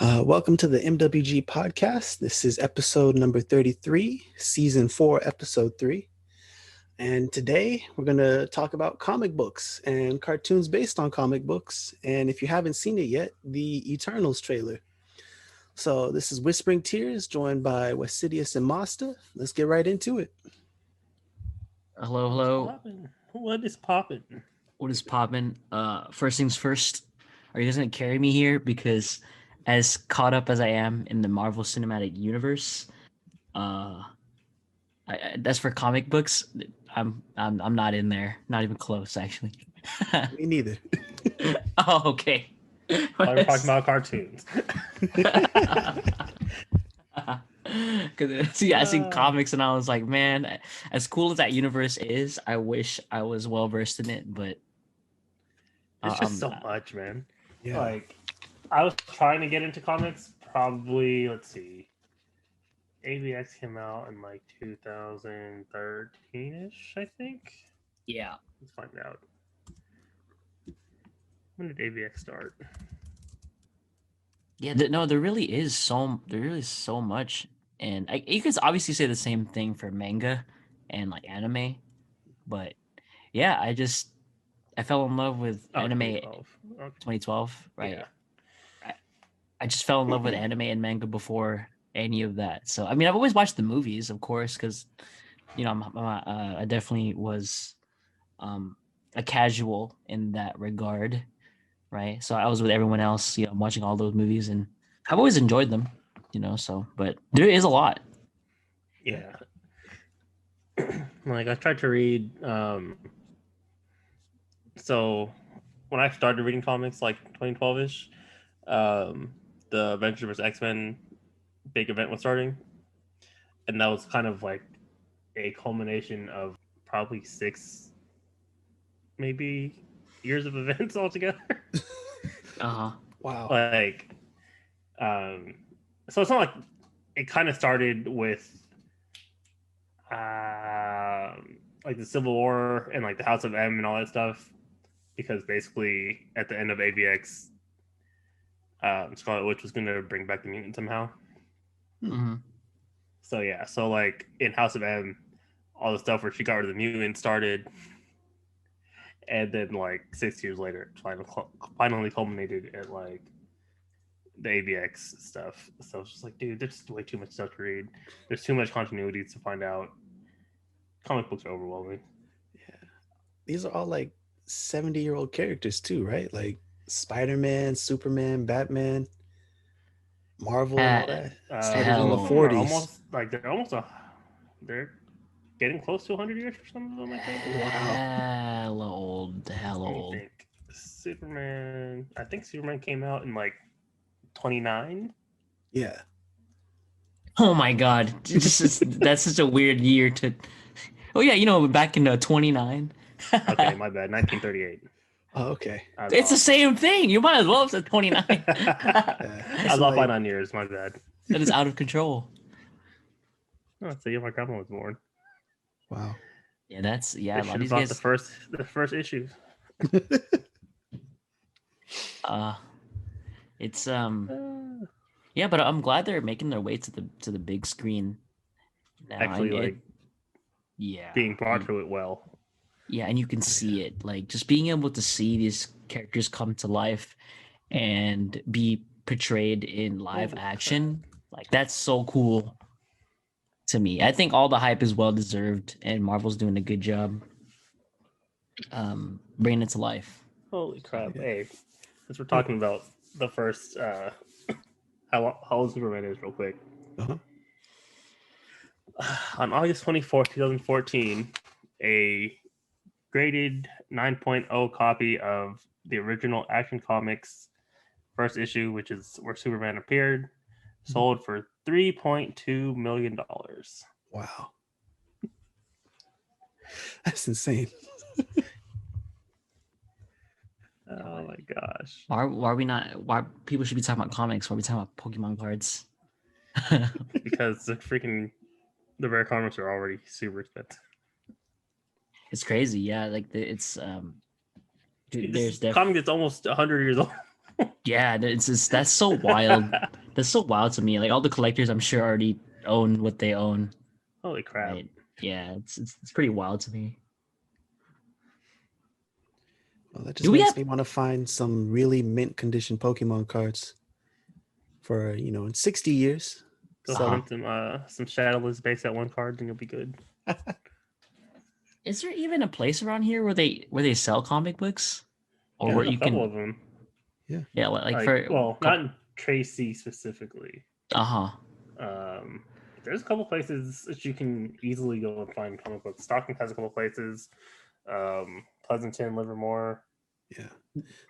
Welcome to the MWG Podcast. This is episode number 33, season 4, episode 3. And today we're going to talk about comic books and cartoons based on comic books. And if you haven't seen it yet, the Eternals trailer. So this is Whispering Tears, joined by Westsidious and Mossta. Let's get right into it. Hello. What is popping? What is popping? First things first, are you guys going to carry me here? Because as caught up as I am in the Marvel Cinematic Universe, that's for comic books. I'm not in there, not even close, actually. Me neither. Oh, okay. We're talking about cartoons. Because I seen comics and I was like, man, as cool as that universe is, I wish I was well versed in it, but it's just so much, man. Yeah. Like, I was trying to get into comics probably, let's see, AVX came out in like 2013-ish, I think. yeah. Let's find out. When did AVX start? Yeah, there really is so much, and you could obviously say the same thing for manga and like anime, but yeah, I fell in love with anime. 2012, right? Yeah. I just fell in love with anime and manga before any of that. So I mean, I've always watched the movies, of course, because I definitely was a casual in that regard. Right. So I was with everyone else, watching all those movies, and I've always enjoyed them, so, but there is a lot. Yeah. Like I tried to read, so when I started reading comics like 2012-ish, the Avengers vs. X-Men big event was starting. And that was kind of like a culmination of probably 6, maybe years of events altogether. Wow. Like, so it's not like it kind of started with like the Civil War and like the House of M and all that stuff, because basically at the end of AVX, Scarlet Witch was going to bring back the mutant somehow. Mm-hmm. So yeah, so like in House of M, all the stuff where she got rid of the mutant started. And then, like 6 years later, it finally culminated at like the AVX stuff. So it's just like, dude, there's way too much stuff to read. There's too much continuity to find out. Comic books are overwhelming. Yeah. These are all like 70-year-old characters too, right? Like Spider-Man, Superman, Batman, Marvel, and all that. Started in the 40s. They're getting close to 100 years for some of them, I think. Hella old. I think Superman came out in like 29. Yeah. Oh my God. That's such a weird year to... Oh yeah, back in 29. Okay, my bad. 1938. Oh, okay. It's the same thing. You might as well have said 29. I was off by 9 years, my bad. That is out of control. Oh, that's the year my grandma was born. Wow. Yeah, that's a lot of these bought guys. the first issue. It's yeah, but I'm glad they're making their way to the big screen now. Actually, being brought to it well. Yeah, and you can see it, like just being able to see these characters come to life and be portrayed in live action, like that's so cool to me. I think all the hype is well deserved, and Marvel's doing a good job bringing it to life. Holy crap! Hey, since we're talking about the first, how old Superman is, real quick. Uh-huh. On August 24th, 2014, a graded 9.0 copy of the original Action Comics first issue, which is where Superman appeared, sold for $3.2 million. Wow. That's insane. Oh my gosh. Why people should be talking about comics? Why are we talking about Pokemon cards? Because the rare comics are already super expensive. It's crazy, yeah. Like there's definitely comic that's almost 100 years old. Yeah, that's so wild. That's so wild to me. Like all the collectors, I'm sure already own what they own. Holy crap! Right? Yeah, it's pretty wild to me. Well, that just Do we makes have? me want to find some really mint condition Pokemon cards for, in 60 years. Go Sell find some shadowless base at one card, and you'll be good. Is there even a place around here where they sell comic books, or Yeah, where there's a you couple can? of them. Yeah, like Like, for well, not in Tracy specifically. uh-huh. Um, there's a couple places that you can easily go and find comic books. Stockton has a couple places. Pleasanton, Livermore. Yeah.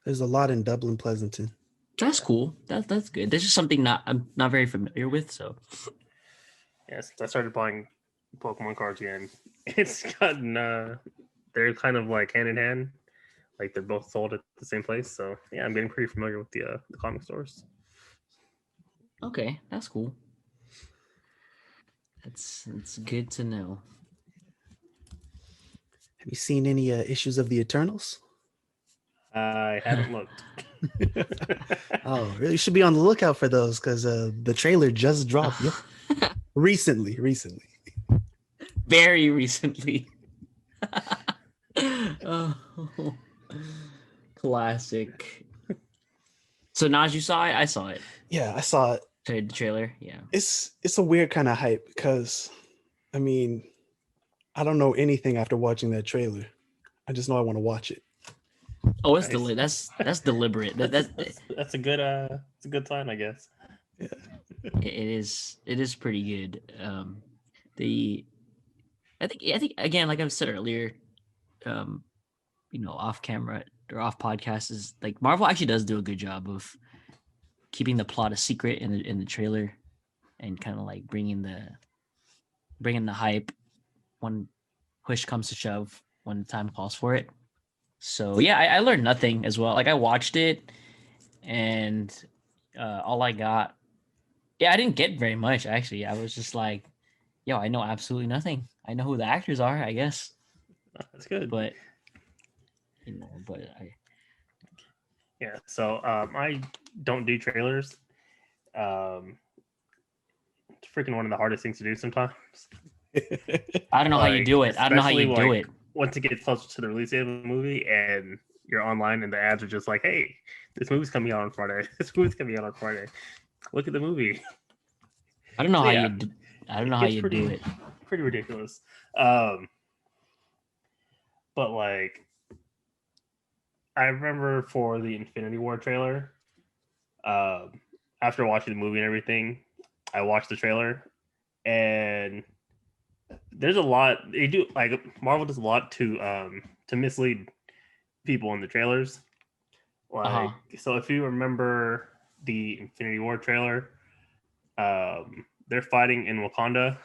There's a lot in Dublin, Pleasanton. That's cool. That's good. This is something I'm not very familiar with. So Yes, I started buying Pokemon cards again. It's gotten they're kind of like hand in hand. Like they're both sold at the same place. So yeah, I'm getting pretty familiar with the comic stores. okay, that's cool. It's good to know. Have you seen any issues of the Eternals? I haven't looked. Oh, really? You should be on the lookout for those because the trailer just dropped. Recently. Very recently. Oh, classic. So Naj, you saw it? I saw it. Yeah, I saw it. The trailer. Yeah. It's a weird kind of hype because, I mean, I don't know anything after watching that trailer. I just know I want to watch it. Oh, it's Nice. that's deliberate. That's a good it's a good sign, I guess. Yeah. It is pretty good. I think again, like I've said earlier, off camera or off podcast is like Marvel actually does do a good job of keeping the plot a secret in the trailer and kind of like bringing the hype when push comes to shove when the time calls for it. So yeah, I learned nothing as well. Like I watched it and all I got, I didn't get very much actually. I was just like, yo, I know absolutely nothing. I know who the actors are, I guess, That's good. but Yeah. So I don't do trailers. It's freaking one of the hardest things to do sometimes. I don't know how you do it. I don't know how you do it. Once it gets closer to the release date of the movie and you're online and the ads are just like, hey, this movie's coming out on Friday. This movie's coming out on Friday. Look at the movie. I don't know So, how yeah, you do, I don't know how you do it. Pretty ridiculous. But like I remember for the Infinity War trailer, after watching the movie and everything, I watched the trailer and there's a lot they do, like Marvel does a lot to mislead people in the trailers. Like so if you remember the Infinity War trailer, they're fighting in Wakanda.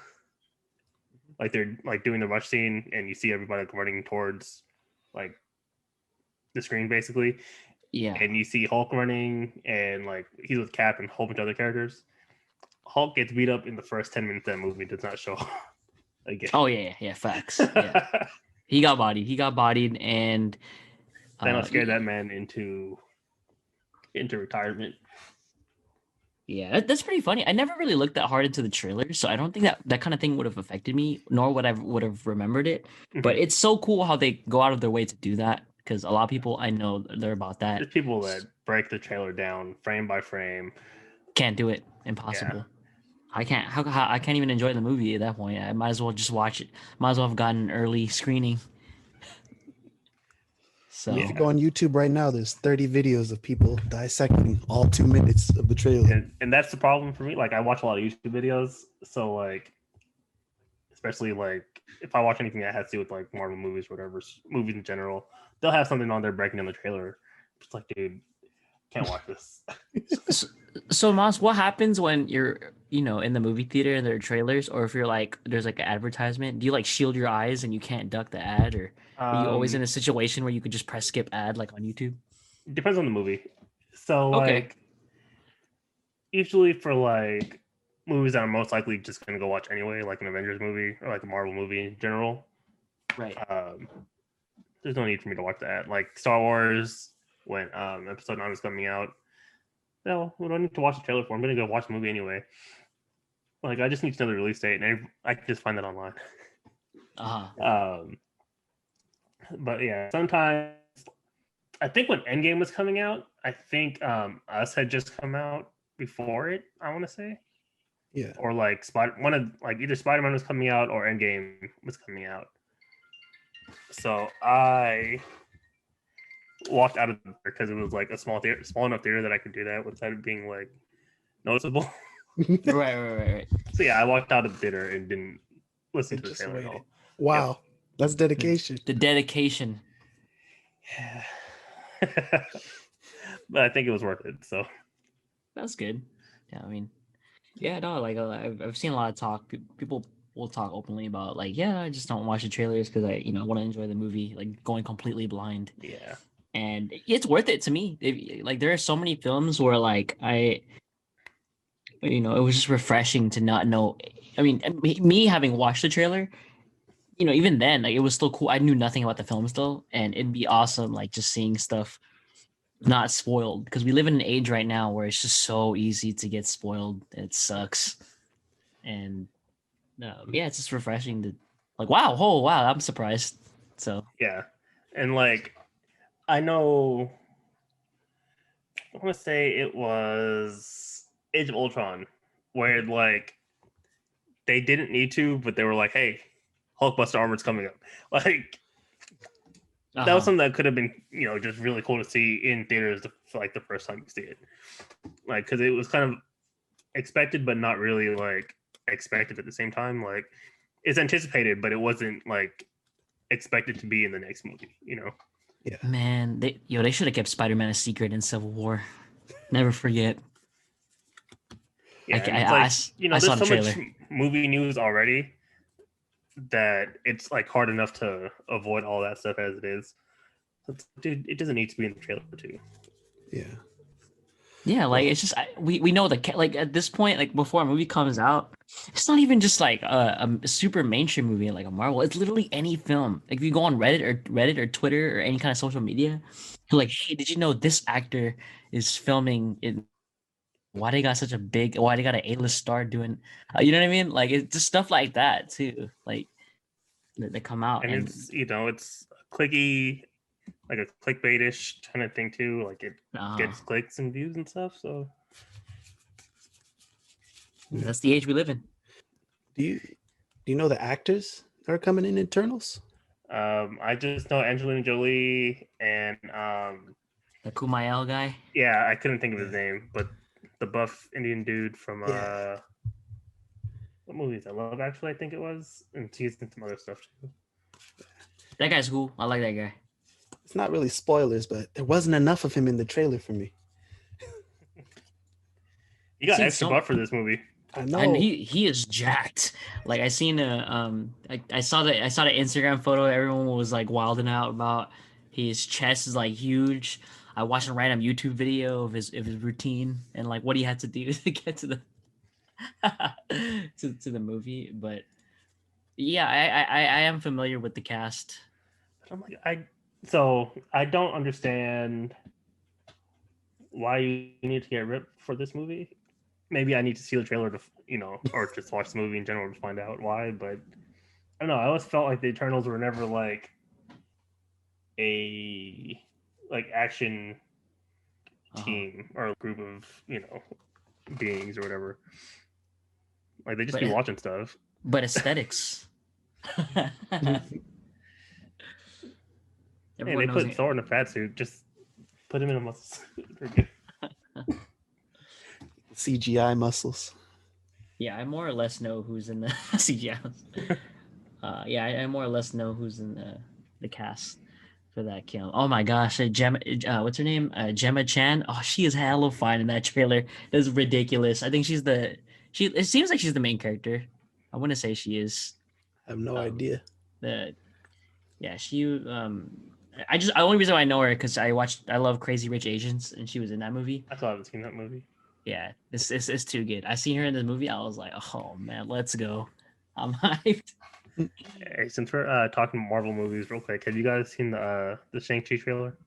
Like they're like doing the rush scene and you see everybody like running towards like the screen basically. Yeah. And you see Hulk running and like he's with Cap and a whole bunch of other characters. Hulk gets beat up in the first 10 minutes of that movie, does not show up again. Oh yeah, facts. Yeah. He got bodied and Thanos scared that man into retirement. Yeah, that's pretty funny. I never really looked that hard into the trailer, so I don't think that kind of thing would have affected me, nor would I would have remembered it. Mm-hmm. But it's so cool how they go out of their way to do that because a lot of people I know they're about that. There's people that break the trailer down frame by frame. Can't do it. Impossible. Yeah. I can't. How I can't even enjoy the movie at that point. I might as well just watch it. Might as well have gotten an early screening. So if you go on YouTube right now, there's 30 videos of people dissecting all 2 minutes of the trailer. And that's the problem for me. Like I watch a lot of YouTube videos, so like, especially like if I watch anything that has to do with like Marvel movies, or whatever, movies in general, they'll have something on there breaking down the trailer. It's like, dude, can't watch this. So Moss, what happens when you're, in the movie theater and there are trailers, or if you're like, there's like an advertisement, do you like shield your eyes and you can't duck the ad, or are you always in a situation where you could just press skip ad like on YouTube? Depends on the movie. So like, usually for like movies that I'm most likely just going to go watch anyway, like an Avengers movie or like a Marvel movie in general. Right. There's no need for me to watch that. Like Star Wars, when episode 9 was coming out, no, we don't need to watch the trailer for. I'm gonna go watch the movie anyway. Like, I just need to know the release date, and I can just find that online. But yeah, sometimes I think when Endgame was coming out, I think Us had just come out before it. I want to say, Yeah. or like either Spider-Man was coming out or Endgame was coming out. So I walked out of there because it was like a small enough theater that I could do that without it being like noticeable. Right. So yeah, I walked out of the theater and didn't listen to the trailer at all. Wow, Yep. that's dedication. The dedication. Yeah. But I think it was worth it. So that's good. Yeah, I mean, yeah, no, like I've seen a lot of talk. People will talk openly about like, yeah, I just don't watch the trailers because I want to enjoy the movie, like going completely blind. Yeah, and it's worth it to me. Like there are so many films where like it was just refreshing to not know. I mean, me having watched the trailer, even then, like it was still cool. I knew nothing about the film still, and it'd be awesome, like just seeing stuff not spoiled because we live in an age right now where it's just so easy to get spoiled. It sucks, and yeah, it's just refreshing to like, wow, I'm surprised. So yeah, and like I know, I want to say it was Age of Ultron where like they didn't need to, but they were like, hey, Hulkbuster armor's coming up. Like that was something that could have been, just really cool to see in theaters for like the first time you see it. Like, because it was kind of expected, but not really like expected at the same time. Like it's anticipated, but it wasn't like expected to be in the next movie, Yeah. Man, they should have kept Spider-Man a secret in Civil War. Never forget. Yeah, I there's saw so the trailer. much movie news already that it's like hard enough to avoid all that stuff as it is. Dude, it doesn't need to be in the trailer too. Yeah, like it's just we know like at this point, like before a movie comes out, it's not even just like a super mainstream movie like a Marvel. It's literally any film. Like if you go on Reddit or Twitter or any kind of social media, you're like, hey, did you know this actor is filming in? Why they got an A-list star doing? You know what I mean? Like it's just stuff like that too. Like that come out and it's it's clicky, like a clickbaitish kind of thing too. Like it gets clicks and views and stuff. So that's the age we live in. Do you know the actors that are coming in Eternals? I just know Angelina Jolie and the Kumail guy. Yeah, I couldn't think of his name, but the buff Indian dude from what movie is that? Love Actually, I think it was, and he's in some other stuff too. That guy's cool. I like that guy. It's not really spoilers, but there wasn't enough of him in the trailer for me. He got extra buff for this movie. I know. And he is jacked. Like I seen I saw the Instagram photo. Everyone was like wilding out about his chest is like huge. I watched a random YouTube video of his routine and like what he had to do to get to the to the movie. But yeah, I am familiar with the cast. I'm like I don't understand why you need to get ripped for this movie. Maybe I need to see the trailer to, or just watch the movie in general to find out why. But I don't know. I always felt like the Eternals were never like a action team or a group of beings or whatever. Like they just be watching stuff. But aesthetics. Hey, they put Thor in a fat suit. Just put him in a muscle suit. CGI muscles. Yeah, I more or less know who's in the CGI. Yeah, I more or less know who's in the cast for that kill. Oh my gosh, Gemma, what's her name? Gemma Chan. Oh, she is hella fine in that trailer. That's ridiculous. I think it seems like she's the main character. I want to say she is. I have no idea. The only reason why I know her because I love Crazy Rich Asians and she was in that movie. I still haven't seen that movie. Yeah, it's too good. I seen her in the movie. I was like, oh man, let's go. I'm hyped. Hey, since we're talking Marvel movies real quick, have you guys seen the Shang Chi trailer?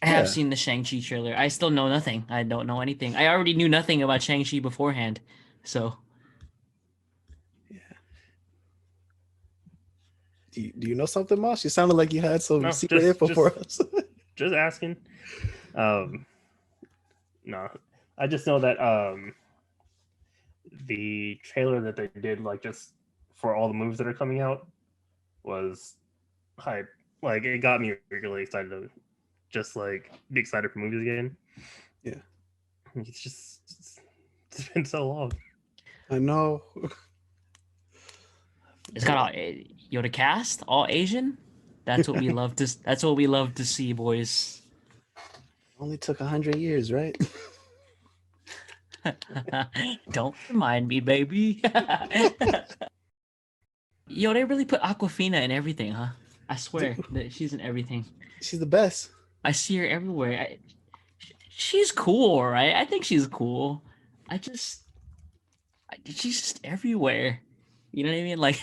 I have seen the Shang Chi trailer. I still know nothing. I don't know anything. I already knew nothing about Shang Chi beforehand. So Yeah. Do you know something, Moss? You sounded like you had some secret info for us. Just asking. No, I just know that the trailer that they did, like, just for all the movies that are coming out, was hype. Like, it got me really excited to just like be excited for movies again. Yeah, it's been so long. I know. it's got all the cast all Asian. That's what we love to. That's what we love to see, boys. Only took 100 years, right? Don't remind me, baby. Yo, they really put Aquafina in everything, huh? I swear that she's in everything. She's the best. I see her everywhere. She's cool, right? I think she's cool. She's just everywhere. You know what I mean? Like,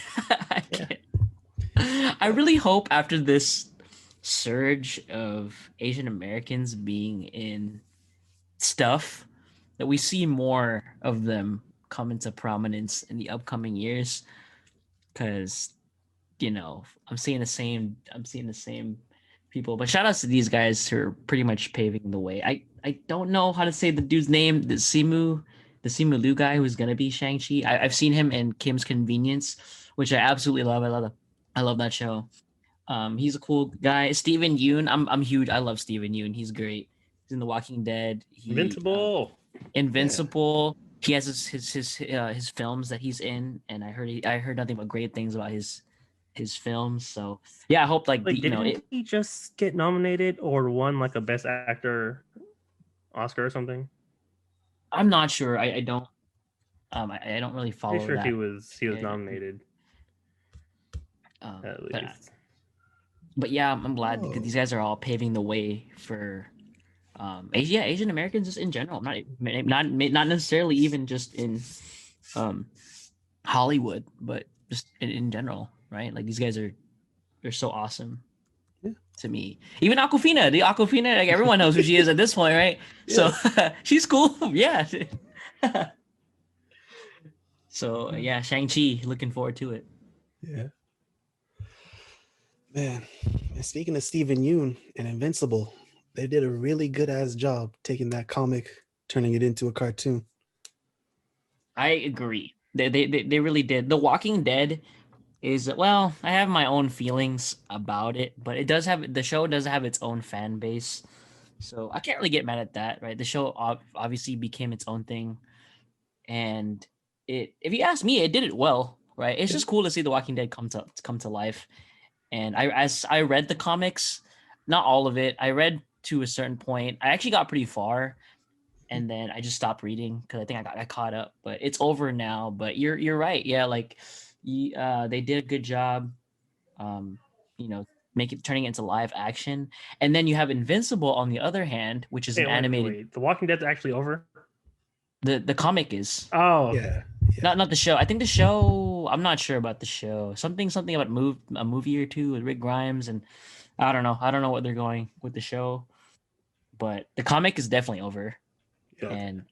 I really hope after this surge of Asian Americans being in stuff that we see more of them come into prominence in the upcoming years. Because, I'm seeing the same people. But shout outs to these guys who are pretty much paving the way. I don't know how to say the dude's name, the Simu Liu guy who's gonna be Shang-Chi. I've seen him in Kim's Convenience, which I absolutely love. I love that show. He's a cool guy. Steven Yeun, I'm huge. I love Steven Yeun. He's great. He's in The Walking Dead. Invincible. Yeah. He has his films that he's in, and I heard nothing but great things about his films. So yeah, I hope didn't he just get nominated or won like a Best Actor Oscar or something? I'm not sure. I don't. I don't really follow. Pretty sure that. he was nominated. At least. But yeah, I'm glad because these guys are all paving the way for Asian Americans just in general. Not necessarily even just in Hollywood, but just in general, right? Like these guys they're so awesome to me. Even Aquafina, like everyone knows who she is at this point, right? Yeah. So she's cool. Yeah. So yeah, Shang-Chi, looking forward to it. Yeah. Man, and speaking of Steven Yeun and Invincible, they did a really good ass job taking that comic, turning it into a cartoon. I agree. They really did. The Walking Dead is, well, I have my own feelings about it, but the show does have its own fan base, so I can't really get mad at that, right? The show obviously became its own thing, and if you ask me, it did it well, right? It's just cool to see The Walking Dead come to life. And as I read the comics, not all of it. I read to a certain point. I actually got pretty far, and then I just stopped reading because I think I got caught up. But it's over now. But you're right. Yeah, like they did a good job. Turning it into live action. And then you have Invincible on the other hand, which is an animated. Wait. The Walking Dead's actually over? The comic is. Oh yeah. Not the show. I think the show. I'm not sure about the show. Something about a movie or two with Rick Grimes, and I don't know. I don't know what they're going with the show, but the comic is definitely over. Yeah. And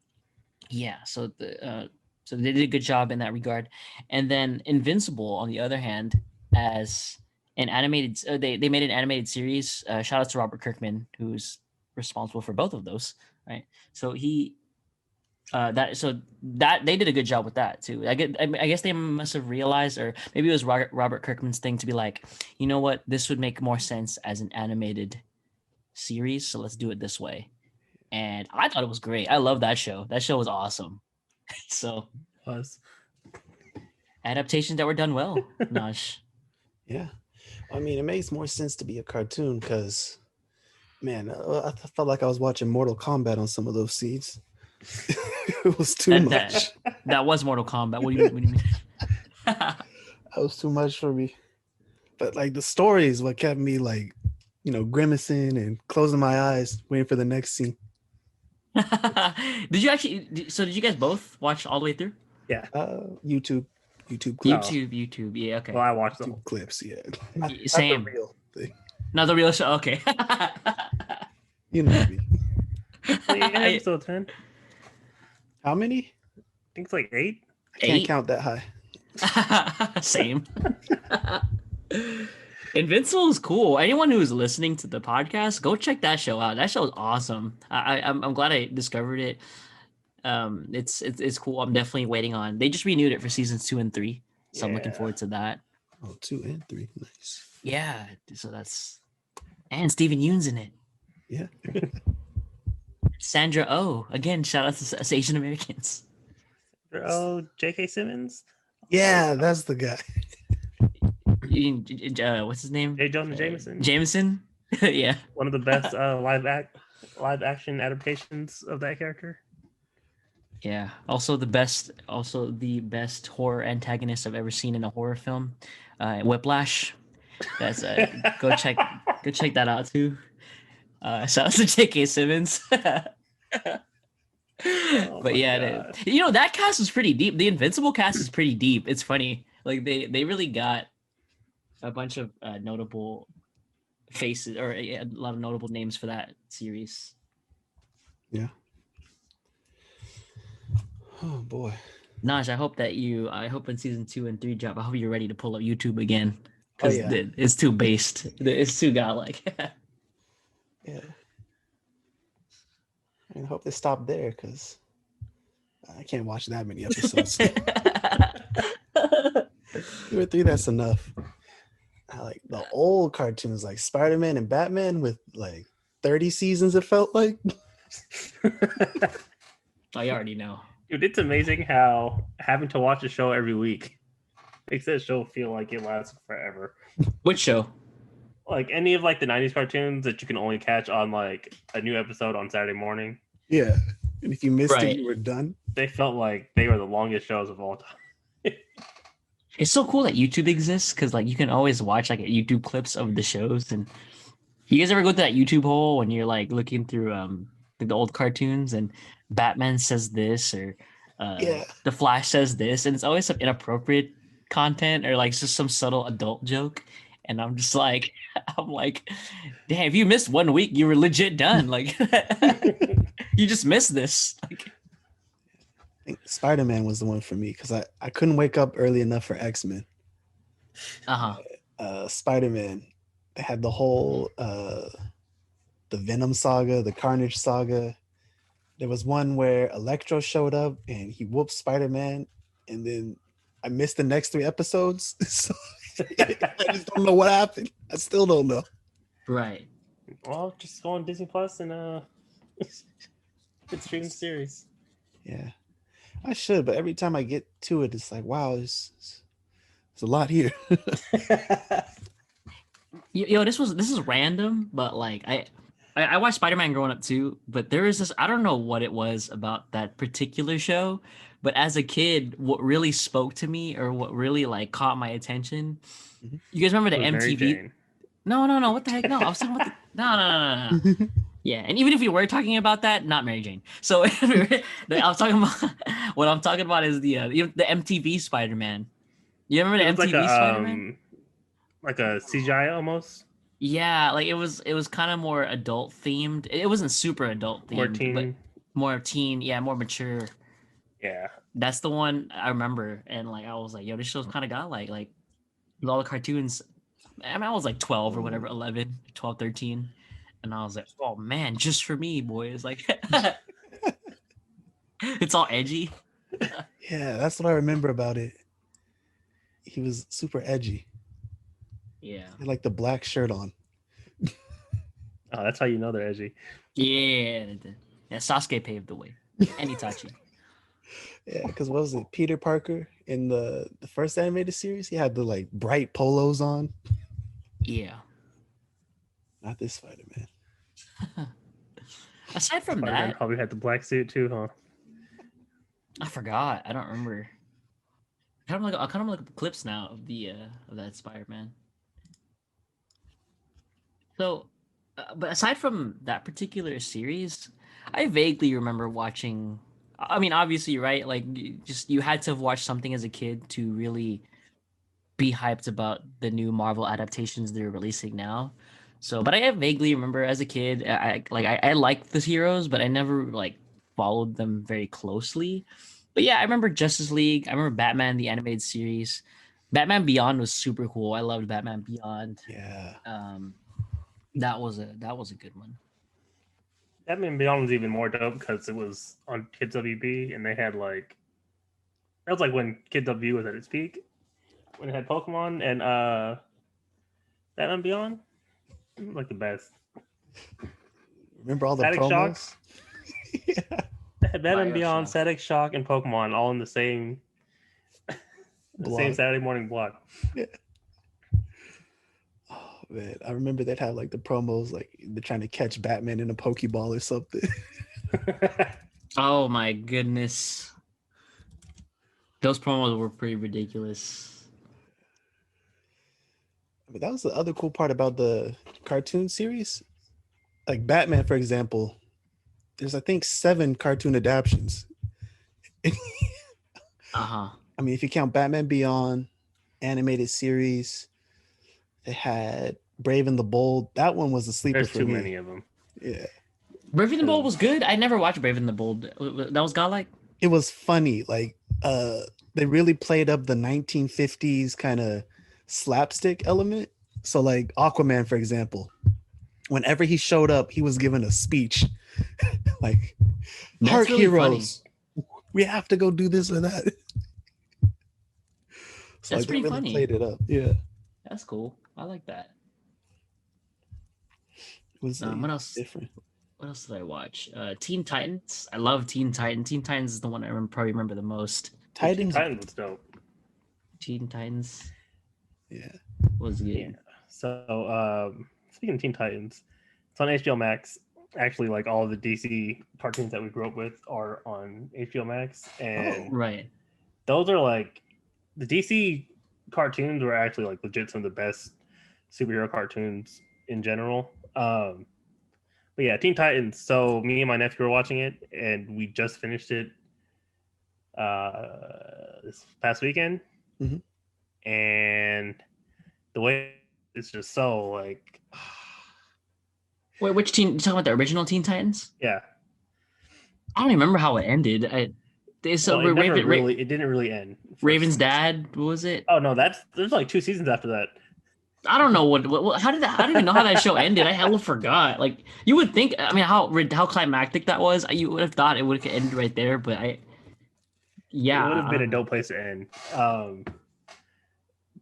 yeah, so so they did a good job in that regard. And then Invincible, on the other hand, as an animated, they made an animated series. Shout out to Robert Kirkman, who's responsible for both of those. Right. So that they did a good job with that too. I guess they must have realized, or maybe it was Robert Kirkman's thing to be like, you know what, this would make more sense as an animated series, so let's do it this way. And I thought it was great. I love that show. That show was awesome. So adaptations that were done well. Nosh. Yeah, I mean, it makes more sense to be a cartoon because, man, I felt like I was watching Mortal Kombat on some of those scenes. It was too much. That was Mortal Kombat. What do you mean? That was too much for me. But like the story is what kept me like, grimacing and closing my eyes, waiting for the next scene. Did you guys both watch all the way through? Yeah. YouTube clips. YouTube. Yeah. Okay. Well, I watched the clips. Yeah. Same. Not the real thing. Not the real show. Okay. You know me. Like 8 episodes, man. How many? I think it's like 8. I can't 8? count that high. Same. Invincible is cool. Anyone who's listening to the podcast, go check that show out. That show is awesome. I'm glad I discovered it. It's cool. I'm definitely waiting on. They just renewed it for seasons 2 and 3, so I'm looking Yeah. forward to that. Oh, 2 and 3. Nice. Yeah, so that's and Steven Yeun's in it. Yeah. Sandra Oh, again, shout out to us Asian Americans. Oh, J.K. Simmons. Yeah, that's the guy. What's his name? J. Jonah Jameson. Jameson. Yeah. One of the best live action adaptations of that character. Yeah. Also the best horror antagonist I've ever seen in a horror film. Whiplash. That's go check that out too. Shout out to J.K. Simmons. But yeah, that cast is pretty deep. The Invincible cast is pretty deep. It's funny. Like they really got a bunch of notable faces or a lot of notable names for that series. Yeah. Oh boy. Naj, I hope when season 2 and 3 drop, I hope you're ready to pull up YouTube again. Because it's too based. It's too godlike. Yeah. I hope they stop there because I can't watch that many episodes. 2 or 3, that's enough. I like the old cartoons like Spider-Man and Batman with like 30 seasons, it felt like. Oh, you already know. Dude, it's amazing how having to watch a show every week makes that show feel like it lasts forever. Which show? Like any of like the 90s cartoons that you can only catch on like a new episode on Saturday morning. Yeah. And if you missed it, you were done. They felt like they were the longest shows of all time. It's so cool that YouTube exists because like you can always watch like YouTube clips of the shows. And you guys ever go to that YouTube hole when you're like looking through the old cartoons and Batman says this or the Flash says this, and it's always some inappropriate content or like just some subtle adult joke. And I'm like, damn, if you missed 1 week, you were legit done. Like, you just missed this. Like, I think Spider-Man was the one for me because I couldn't wake up early enough for X-Men. Spider-Man, they had the whole the Venom saga, the Carnage saga. There was one where Electro showed up and he whooped Spider-Man, and then I missed the next 3 episodes. So I just don't know what happened. I still don't know. Right. Well, just go on Disney Plus and it's streaming the series. Yeah, I should, but every time I get to it, it's like, wow, it's a lot here. Yo, this is random, but like I watched Spider-Man growing up too, but there is this, I don't know what it was about that particular show, but as a kid, what really spoke to me or what really like caught my attention, you guys remember the MTV? No, what the heck? No, I was talking about no. Yeah, and even if we were talking about that, not Mary Jane. So I was talking about what I'm talking about is the MTV Spider-Man. You remember the MTV Spider-Man? Like a CGI almost. Yeah, like it was kind of more adult themed. It wasn't super adult themed, More teen. but more teen. Yeah, more mature. Yeah, that's the one I remember, and like I was like, yo, this show's kind of got like with all the cartoons. I mean, I was like 12 or whatever, 11, 12, 13. And I was like, oh man, just for me, boys. Like, it's all edgy. Yeah, that's what I remember about it. He was super edgy. Yeah. He had like the black shirt on. Oh, that's how you know they're edgy. Yeah. Sasuke paved the way. And Itachi. Yeah, because what was it? Peter Parker in the first animated series? He had the like bright polos on. Yeah. Not this Spider-Man. Aside from Spider-Man that, probably had the black suit too, huh? I forgot. I don't remember. I kind of look up clips now of that Spider-Man. So, but aside from that particular series, I vaguely remember watching. I mean, obviously, right? Like, you had to have watched something as a kid to really be hyped about the new Marvel adaptations they're releasing now. So, but I vaguely remember as a kid, I liked the heroes, but I never like followed them very closely. But yeah, I remember Justice League. I remember Batman the animated series. Batman Beyond was super cool. I loved Batman Beyond. Yeah. That was a good one. Batman Beyond was even more dope because it was on Kids WB, and they had like that was like when Kids WB was at its peak, when it had Pokemon and Batman Beyond. It was like the best. Remember all the Static promos? Shock. Yeah. They had Batman Bioshock. Beyond, Static Shock, and Pokemon all in the same Block. Saturday morning block. Yeah. Oh man, I remember they'd have like the promos, like they're trying to catch Batman in a Pokeball or something. Oh my goodness. Those promos were pretty ridiculous. But that was the other cool part about the cartoon series. Like Batman, for example, there's I think 7 cartoon adaptations. Uh-huh. I mean, if you count Batman Beyond, animated series, they had Brave and the Bold. That one was a sleeper There's for too me. many of them. Yeah. Brave and the Bold was good. I never watched Brave and the Bold. That was godlike. It was funny. Like they really played up the 1950s kind of slapstick element. So like Aquaman, for example, whenever he showed up, he was given a speech. Like, That's heart really heroes, we have to go do this or that. So That's like, pretty they really funny. played it up. Yeah. That's cool. I like that. It was What else? different. What else did I watch? Teen Titans. I love Teen Titans. Teen Titans is the one I probably remember the most. Titans. Titans was dope. Teen Titans Yeah. was good. Yeah. So speaking of Teen Titans, it's on HBO Max. Actually, like all of the DC cartoons that we grew up with are on HBO Max, and Right. those are like the DC cartoons were actually like legit some of the best superhero cartoons in general. But yeah, Teen Titans. So me and my nephew were watching it, and we just finished it this past weekend. Mhm. And the way it's just so like, Wait, which teen? You talking about the original Teen Titans? yeah. I don't even remember how it ended. Well, it didn't really end. Raven's dad, what was it? Oh no, there's like 2 seasons after that. I don't know what how did that, I don't even know how that show ended. I hella forgot. Like you would think, I mean, how climactic that was. You would have thought it would have ended right there, but It would have been a dope place to end.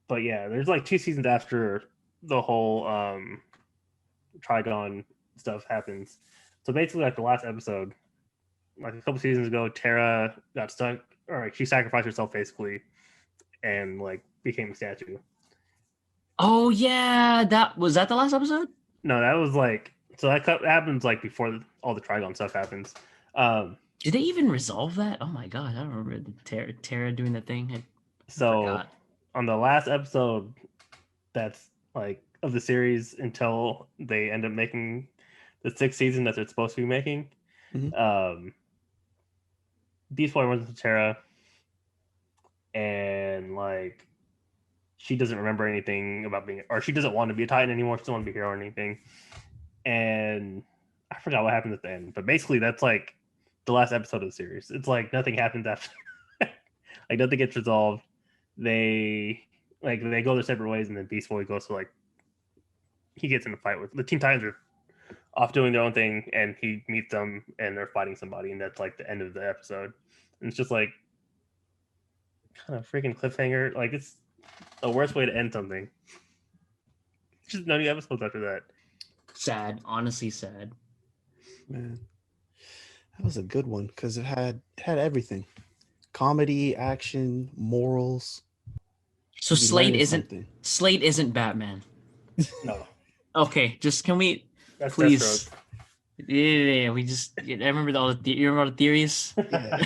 But yeah, there's like 2 seasons after the whole Trigon stuff happens. So basically, like the last episode, like a couple seasons ago, Tara got stuck, or like she sacrificed herself basically, and like became a statue. Oh yeah, that was that the last episode? No, that was like so that happens like before all the Trigon stuff happens. Did they even resolve that? Oh my god, I don't remember the Tara doing the thing. I forgot. On the last episode, that's like of the series until they end up making the 6th season that they're supposed to be making. Mhm. Beast Boy runs into Tara, and like she doesn't remember anything about being, or she doesn't want to be a Titan anymore. She doesn't want to be a hero or anything. And I forgot what happens at the end, but basically that's like the last episode of the series. It's like nothing happens after, like nothing gets resolved. They go their separate ways, and then Beast Boy goes to like he gets in a fight with the Teen Titans are off doing their own thing, and he meets them and they're fighting somebody, and that's like the end of the episode. And it's just like kind of freaking cliffhanger. Like it's the worst way to end something. Just no new episodes after that. Sad, honestly sad. Man, that was a good one because it had everything: comedy, action, morals. So You Slade learned isn't something. Slade isn't Batman. No, Okay, just can we that's please? Deathstroke. Yeah, we just. I remember all the. You remember all the theories? Yeah.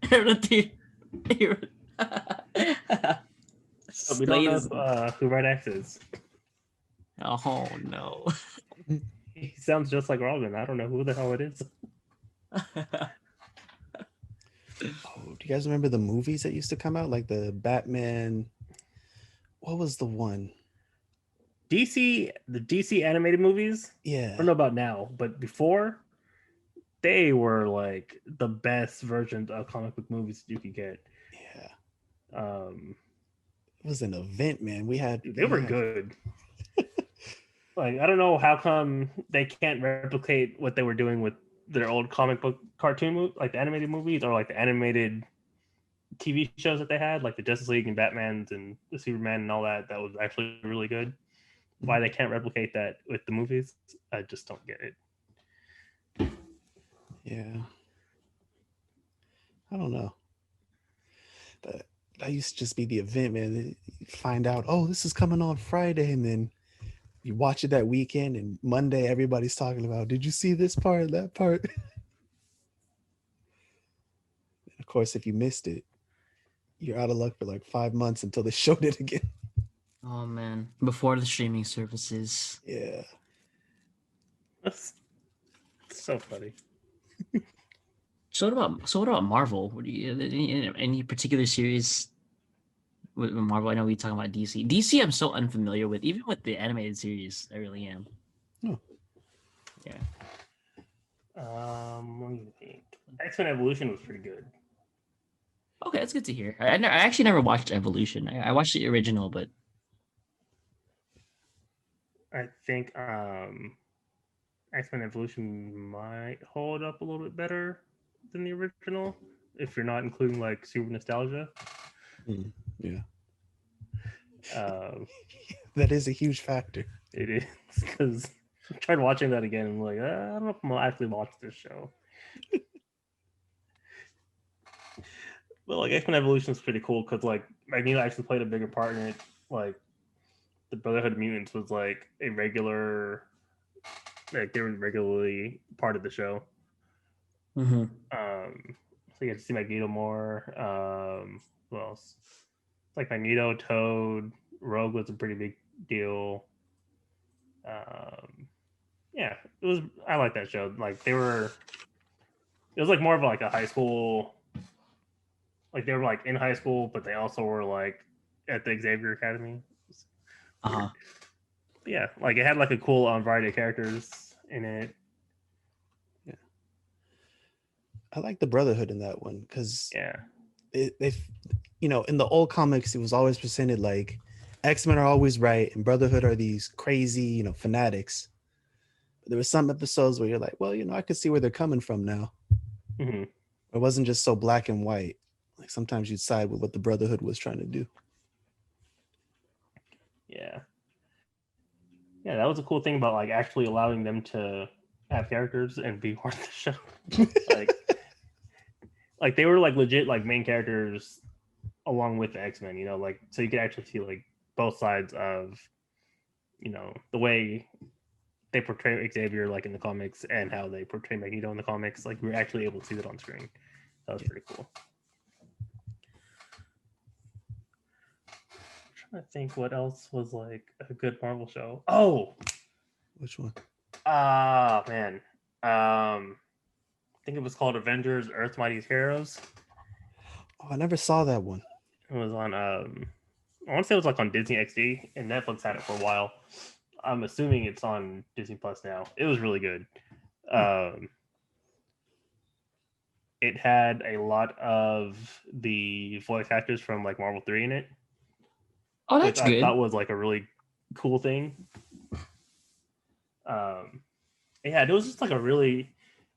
Remember the So we don't know who Red X is. Oh no. He sounds just like Robin. I don't know who the hell it is. Oh, do you guys remember the movies that used to come out, like the Batman? What was the one? the DC animated movies. I Yeah. don't know about now, but before they were like the best versions of comic book movies you could get. Yeah. It was an event, man. They were good. Like, I don't know how come they can't replicate what they were doing with their old comic book cartoon, like the animated movies or like the animated TV shows that they had, like the Justice League and Batman's and the Superman and all that. That was actually really good. Why they can't replicate that with the movies, I just don't get it. Yeah. I don't know. But that used to just be the event, man. You find out, oh, this is coming on Friday, and then you watch it that weekend, and Monday everybody's talking about, did you see this part, that part? And of course, if you missed it, you're out of luck for like 5 months until they showed it again. Oh man, before the streaming services. Yeah. That's so funny. So what about Marvel? What do you any particular series with Marvel? I know we talking about DC. DC, I'm so unfamiliar with, even with the animated series. I really am. Oh. Yeah. What do you think? X-Men Evolution was pretty good. Okay, that's good to hear. I actually never watched Evolution. I watched the original, but I think X-Men Evolution might hold up a little bit better than the original if you're not including like super nostalgia. Yeah. That is a huge factor. It is, because I tried watching that again and I'm like, I don't know if I'm gonna actually watch this show. But like X-Men Evolution is pretty cool because like Magneto actually played a bigger part in it. Like the Brotherhood of Mutants was like a regular, like they were regularly part of the show. mm-hmm. So you get to see Magneto more. Who else? Like Magneto, Toad, Rogue was a pretty big deal. Yeah, it was. I like that show. Like they were. It was like more of like a high school. Like they were like in high school, but they also were like at the Xavier Academy. Uh-huh. Yeah, like it had like a cool variety of characters in it. Yeah, I like the Brotherhood in that one because Yeah, they, you know, in the old comics, it was always presented like X-Men are always right and Brotherhood are these crazy, you know, fanatics. But there were some episodes where you're like, well, you know, I could see where they're coming from now. mm-hmm. It wasn't just so black and white. Like sometimes you'd side with what the Brotherhood was trying to do. Yeah. Yeah, that was a cool thing about like actually allowing them to have characters and be part of the show. like they were like legit like main characters along with the X-Men, you know, like so you could actually see like both sides of, you know, the way they portray Xavier like in the comics and how they portray Magneto in the comics. Like we were actually able to see that on screen. That was pretty cool. I think what else was like a good Marvel show. Oh, Which one? Man. I think it was called Avengers: Earth's Mightiest Heroes. Oh, I never saw that one. It was on I want to say it was like on Disney XD, and Netflix had it for a while. I'm assuming it's on Disney Plus now. It was really good. It had a lot of the voice actors from like Marvel 3 in it. Oh, that's which good. I thought was like a really cool thing. Yeah, it was just like a really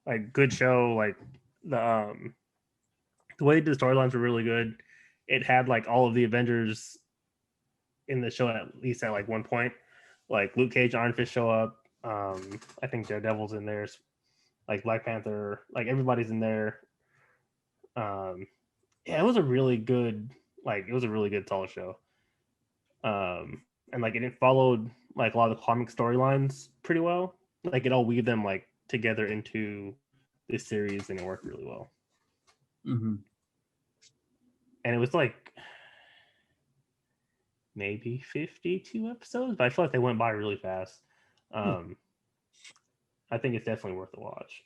like good show. Like the way the storylines were really good. It had like all of the Avengers in the show at least at like one point. Like Luke Cage, Iron Fist show up. I think Daredevil's in there. Like Black Panther. Like everybody's in there. Yeah, it was a really good solid show. And like it followed like a lot of the comic storylines pretty well. Like it all weaved them like together into this series, and it worked really well. Mm-hmm. And it was like maybe 52 episodes, but I feel like they went by really fast. I think it's definitely worth a watch.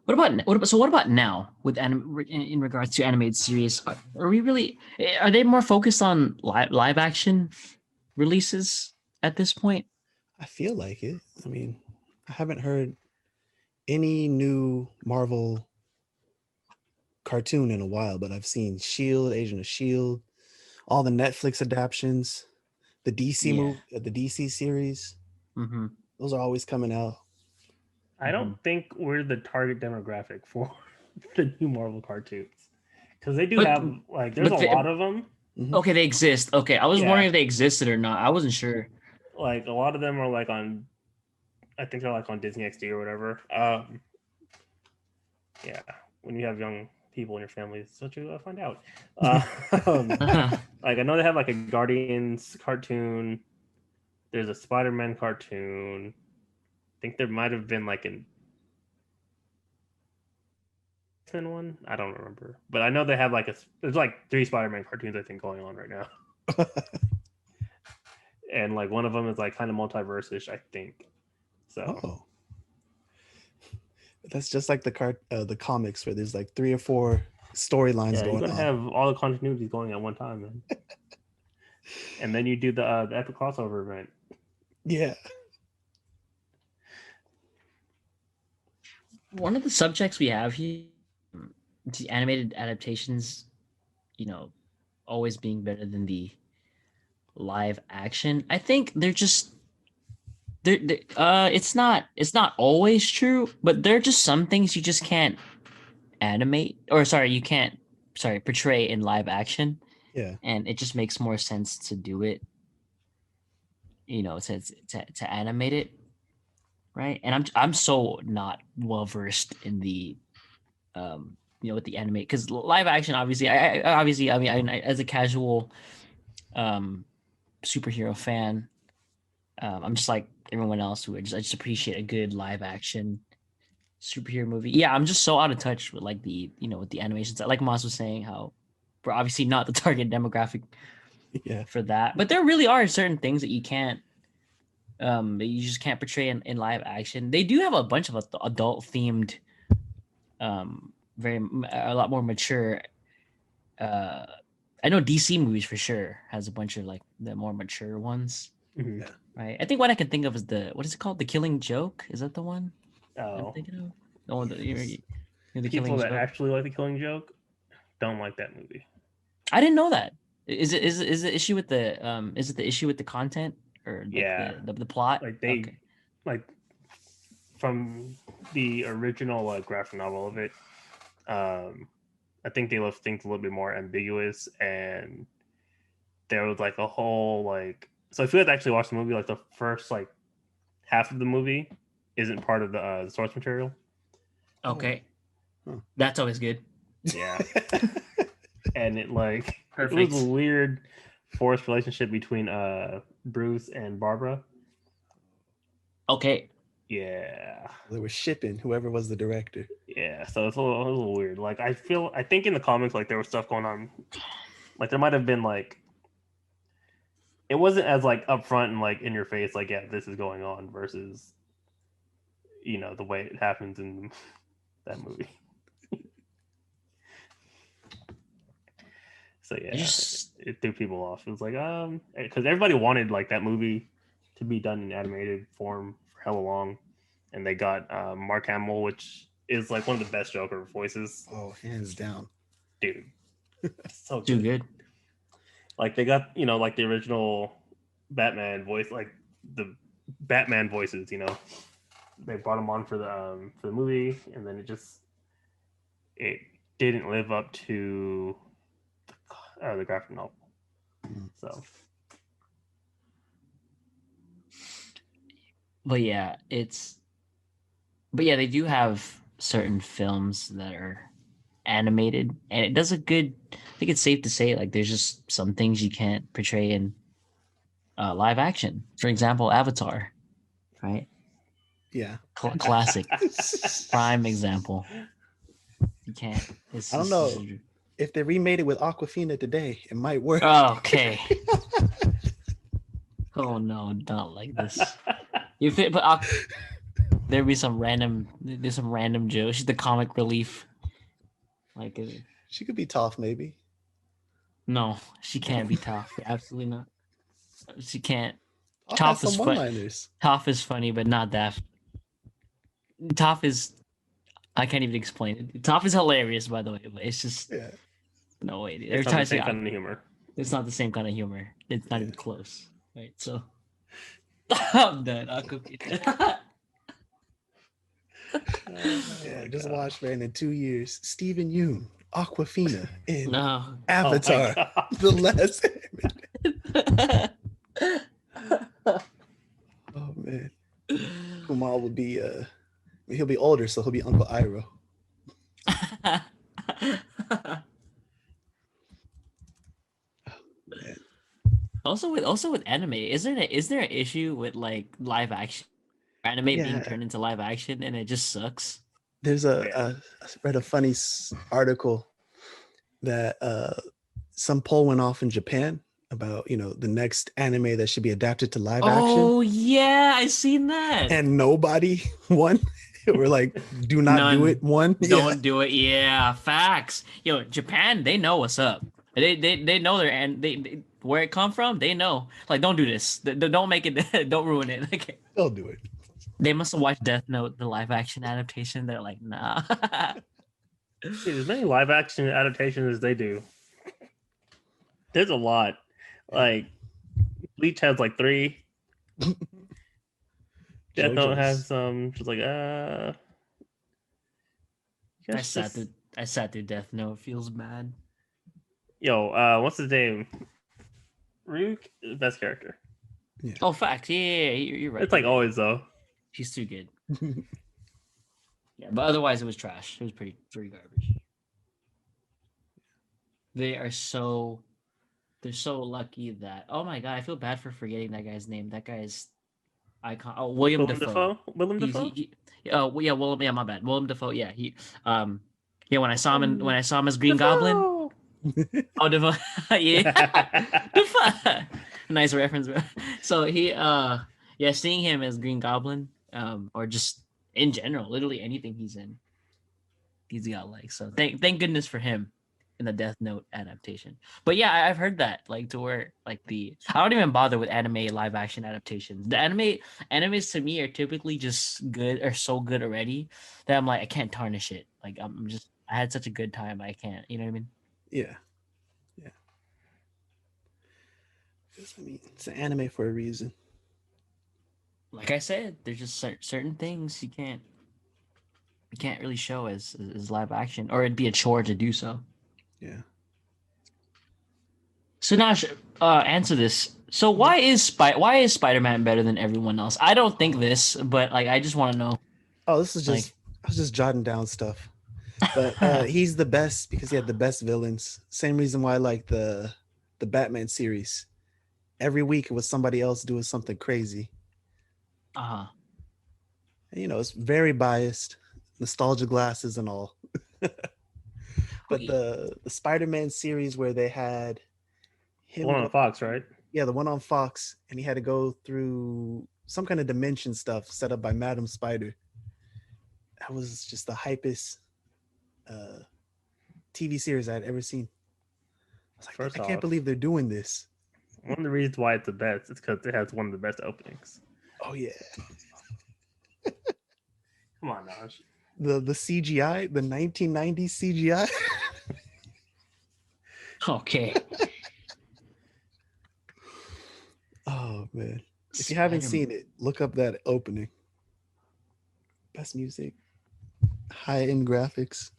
What about now with in regards to animated series? Are we really? Are they more focused on live action releases at this point? I feel like it. I mean, I haven't heard any new Marvel cartoon in a while, but I've seen Shield, Agent of Shield, all the Netflix adaptations, the DC Yeah. the DC series. Mm-hmm. Those are always coming out. I don't think we're the target demographic for the new Marvel cartoons, because they do But- have like there's but a lot of them. Mhm. Okay, they exist. Okay, I was Yeah. wondering if they existed or not. I wasn't sure. Like a lot of them are like on, I think they're like on Disney XD or whatever. Yeah, when you have young people in your family, it's what you find out. Like I know they have like a Guardians cartoon. There's a Spider-Man cartoon. I think there might have been like an X-Men one. I don't remember, but I know they have like there's like 3 Spider-Man cartoons I think going on right now, and like one of them is like kind of multiverse-ish, I think. So Oh, that's just like the comics where there's like 3 or 4 storylines yeah, you going gotta on. have all the continuities going at one time, man. And then you do the epic crossover event. Yeah. One of the subjects we have here, the animated adaptations, always being better than the live action. I think they're just it's not always true, but there are just some things you just can't portray in live action, Yeah. and it just makes more sense to do it, to animate it, right? And I'm so not well versed in the with the anime, because live action, obviously, I mean, as a casual superhero fan, I'm just like everyone else who I just appreciate a good live action superhero movie. Yeah, I'm just so out of touch with like with the animations. Like Moss was saying, how we're obviously not the target demographic Yeah. for that, but there really are certain things that you can't that you just can't portray in live action. They do have a bunch of adult themed, a lot more mature. I know DC movies for sure has a bunch of like the more mature ones, Mhm. right? I think what I can think of is what is it called? The Killing Joke? Is that the one I'm Oh, thinking of? The one that you're the people Killing that Joke. actually like the Killing Joke don't like that movie. I didn't know that. Is the issue with is it the issue with the content or like Yeah. the plot? Like they Okay. like from the original like graphic novel of it. I think they left things a little bit more ambiguous, and there was like a whole like. So if you had actually watched the movie, like the first like half of the movie isn't part of the source material. Okay. Huh. That's always good. Yeah, and it like Perfect. it was a weird forced relationship between Bruce and Barbara. Okay. Yeah. They were shipping whoever was the director. Yeah, so it's a little weird. Like I think in the comics, like there was stuff going on. Like there might have been like, it wasn't as like upfront and like in your face, like yeah, this is going on versus, the way it happens in that movie. So yeah, it threw people off. It was like because everybody wanted like that movie to be done in animated form for hella long, and they got Mark Hamill, which is like one of the best Joker voices. Oh, hands down. Dude, so Too good. Like they got like the original Batman voice, like the Batman voices. They brought him on for the movie, and then it didn't live up to the graphic novel. So, but yeah, they do have certain films that are animated, and it does a good. I think it's safe to say like there's just some things you can't portray in live action. For example, Avatar, right? Yeah. Classic, prime example. You can't. I don't know. If they remade it with Awkwafina today, it might work. Okay. Oh no, not like this. there'd be some random joke. She's the comic relief. Like, She could be tough, maybe. no, she can't be tough. Absolutely not. She can't. Toph has Toph is some fun. one-liners. Toph is funny, but not that. Toph is. I can't even explain it. Toph is hilarious, by the way, but it's just Yeah. no way. It's not the same kind of humor. It's not the same kind of humor. It's not even close. Right. So I'm done. I'll cook it. Yeah, just watch, man. In 2 years, Steven Yeun, Aquafina in No. Avatar: The Last Airbender. Oh man, Kumal will be he'll be older, so he'll be Uncle Iroh. Man. Also with anime, is there an issue with like live action anime being turned into live action and it just sucks? There's I read a funny article that some poll went off in Japan about the next anime that should be adapted to live action. Oh yeah, I seen that. And nobody won. We're like, do not do it. Don't do it. Yeah, facts. Yo, Japan, they know what's up. They know they where it come from. They know. Like, don't do this. Don't make it. Don't ruin it. Like, they'll do it. They must have watched Death Note, the live action adaptation. They're like, nah. Dude, as many live action adaptations as they do, there's a lot. Like Bleach has like 3. Death Note has just like I sat through Death Note. Feels bad. Yo, what's his name? Ryuk is the best character. Yeah. Oh, facts. Yeah, you're right. It's like always though. She's too good. Yeah, but otherwise it was trash. It was pretty garbage. They're so lucky that. Oh my god, I feel bad for forgetting that guy's name. That guy's icon. Oh, Willem Dafoe. Willem Dafoe. Yeah, Willem. Yeah, my bad. Willem Dafoe. Yeah, yeah. When I saw him as Green Goblin. Oh, Dafoe. Yeah. Dafoe. Nice reference, bro. So seeing him as Green Goblin, or just in general, literally anything he's in, he's got legs. So thank goodness for him in the Death Note adaptation. But yeah, I've heard that, like, to where like I don't even bother with anime live action adaptations. The animes to me are typically just good, or so good already that I'm like, I can't tarnish it. Like, I had such a good time, I can't. You know what I mean? Yeah. I mean, it's an anime for a reason. Like I said, there's just certain things you can't really show as live action, or it'd be a chore to do so. Yeah. So now, answer this. So why is Spider-Man better than everyone else? I don't think this, but like, I just want to know. Oh, this is just I was just jotting down stuff. But he's the best because he had the best villains. Same reason why I like the Batman series. Every week it was somebody else doing something crazy. Uh-huh. And, it's very biased, nostalgia glasses and all. But the Spider-Man series where they had him on Fox, right? Yeah, the one on Fox, and he had to go through some kind of dimension stuff set up by Madam Spider. That was just the hypest TV series I'd ever seen. I was like, I can't believe they're doing this. One of the reasons why it's the best is because it has one of the best openings. Oh yeah. Come on, Naj. The CGI, the 1990s CGI. Okay. Oh man. If you haven't seen it, look up that opening. Best music, high-end graphics.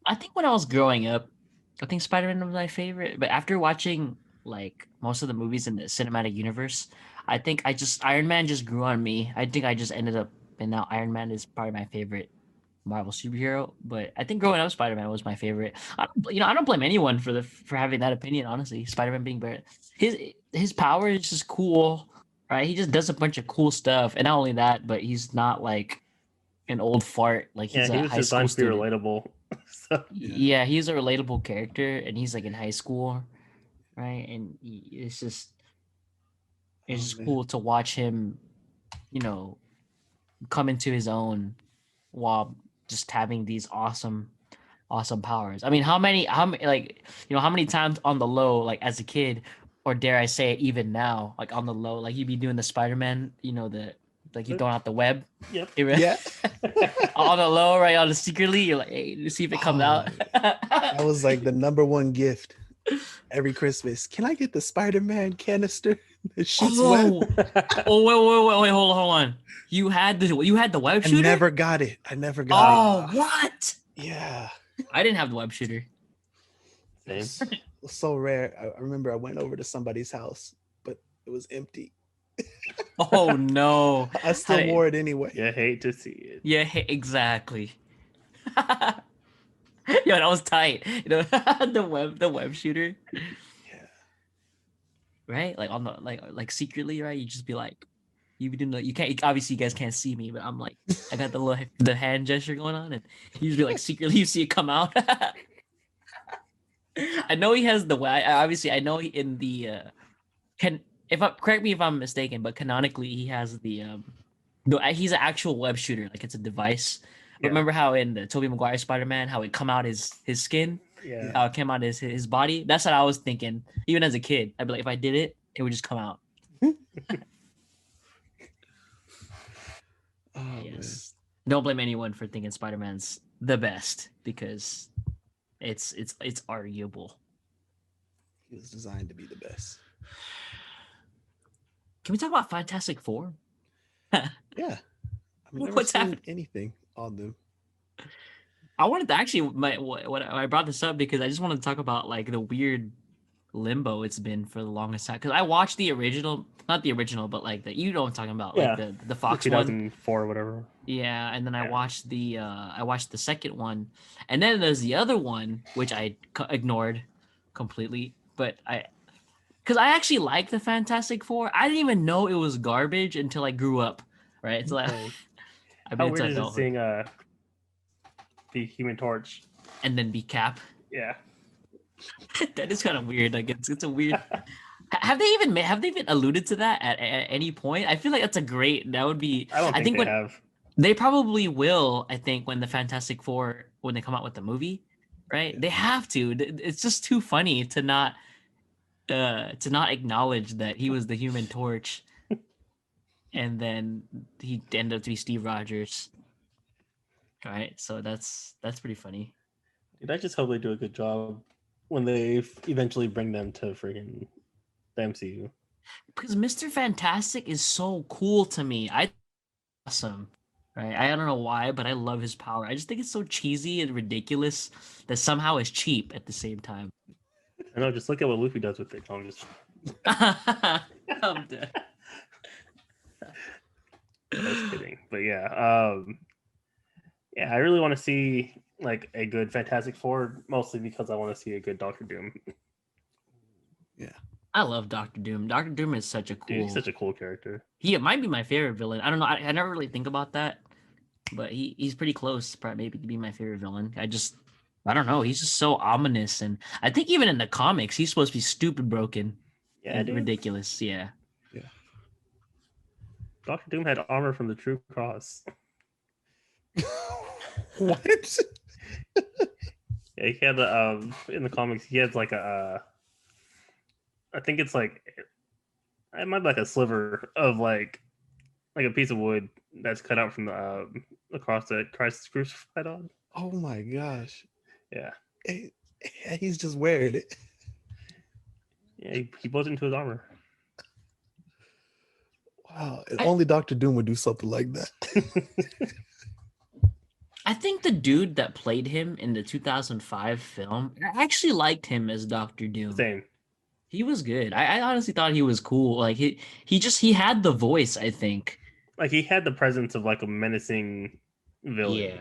I think when I was growing up, I think Spider-Man was my favorite. But after watching like most of the movies in the cinematic universe, I think Iron Man just grew on me. I think I just ended up, and now Iron Man is probably my favorite Marvel superhero. But I think growing up, Spider-Man was my favorite. I don't blame anyone for having that opinion. Honestly, Spider-Man being better. His power is just cool, right? He just does a bunch of cool stuff, and not only that, but he's not like an old fart. Like, he's he was a high school student. Relatable. So, yeah, he's a relatable character, and he's like in high school, right? And it's just cool to watch him, come into his own while just having these awesome powers. I mean, how many how many times on the low, like as a kid, or dare I say it even now, like on the low, like you'd be doing the Spider-Man, like you throwing out the web. Yep. Yeah. On the low, right? On the secretly, you're like, hey, to see if it comes out. That was like the number one gift every Christmas. Can I get the Spider-Man canister that shoots web? Wait, hold on. You had the web I shooter? never got it. Oh, what? Yeah. I didn't have the web shooter. Same. It was so rare. I remember I went over to somebody's house, but it was empty. Oh no. I still wore it anyway. You hate to see it. Yeah, exactly. Yo, that was tight. The web shooter. Yeah. Right? Like on the like secretly, right? You just be like, you be doing you can't, obviously you guys can't see me, but I'm like, I got the hand gesture going on, and you just be like secretly you see it come out. I know he has the way. Obviously, I know in the correct me if I'm mistaken, but canonically he has he's an actual web shooter, like it's a device. Yeah. Remember how in the Tobey Maguire Spider-Man, how it come out his skin, Yeah. how it came out his body. That's what I was thinking. Even as a kid, I'd be like, if I did it, it would just come out. Oh, yes. Man. Don't blame anyone for thinking Spider-Man's the best, because it's arguable. He was designed to be the best. Can we talk about Fantastic Four? Yeah. I've never seen anything on them. I wanted to actually what I brought this up because I just wanted to talk about like the weird limbo it's been for the longest time. Because I watched the original, not the original, but like you know what I'm talking about, like the Fox 2004 or whatever. Yeah, and then I watched the second one, and then there's the other one which I ignored completely. But because I actually like the Fantastic Four, I didn't even know it was garbage until I grew up. Right? It's like how weird is it seeing the Human Torch and then be Cap? Yeah. That is kind of weird. Like it's a weird. Have they even alluded to that at any point? I feel like that would be. I think they have. They probably will. I think when the Fantastic Four, when they come out with the movie, right? Yeah. They have to. It's just too funny to not acknowledge that he was the Human Torch, and then he ended up to be Steve Rogers. All right, so that's pretty funny. Dude, I just hope they do a good job when they eventually bring them to freaking the MCU. Because Mr. Fantastic is so cool to me. Awesome. Right? I don't know why, but I love his power. I just think it's so cheesy and ridiculous that somehow it's cheap at the same time. I know, just look at what Luffy does with it. I'm dead. Just kidding. But yeah. Yeah, I really want to see like a good Fantastic Four, mostly because I want to see a good Doctor Doom. Yeah. I love Doctor Doom. Doctor Doom is such a cool... he's such a cool character. He might be my favorite villain. I don't know. I never really think about that, but he's pretty close, probably maybe to be my favorite villain. I don't know. He's just so ominous, and I think even in the comics, he's supposed to be stupid broken. Yeah, and ridiculous. Yeah. Yeah. Doctor Doom had armor from the True Cross. What? Yeah, he had in the comics. He has like I think it's like it might be like a sliver of like a piece of wood that's cut out from the cross that Christ is crucified on. Oh my gosh! Yeah, he's just wearing it. Yeah, he built into his armor. Wow! Only Doctor Doom would do something like that. I think the dude that played him in the 2005 film, I actually liked him as Doctor Doom. Same. He was good. I honestly thought he was cool. Like he had the voice, I think. Like he had the presence of like a menacing villain. Yeah.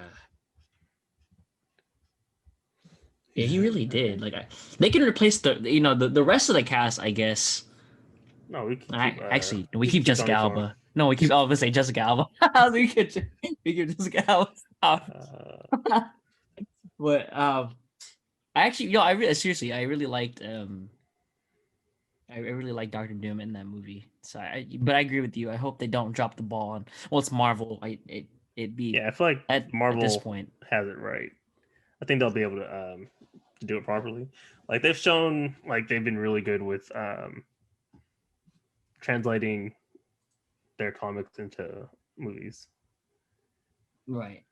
Yeah, he really did. Like they can replace the rest of the cast, I guess. No, we can keep, we keep Jessica Alba. No, we keep say Jessica Alba. we keep Jessica Alba. But I actually, I really liked I really like Doctor Doom in that movie. So, but I agree with you. I hope they don't drop the ball on. Well, it's Marvel. It'd be Yeah, I feel like at this Marvel point. has it right. I think they'll be able to do it properly. Like they've shown, like they've been really good with translating their comics into movies. Right.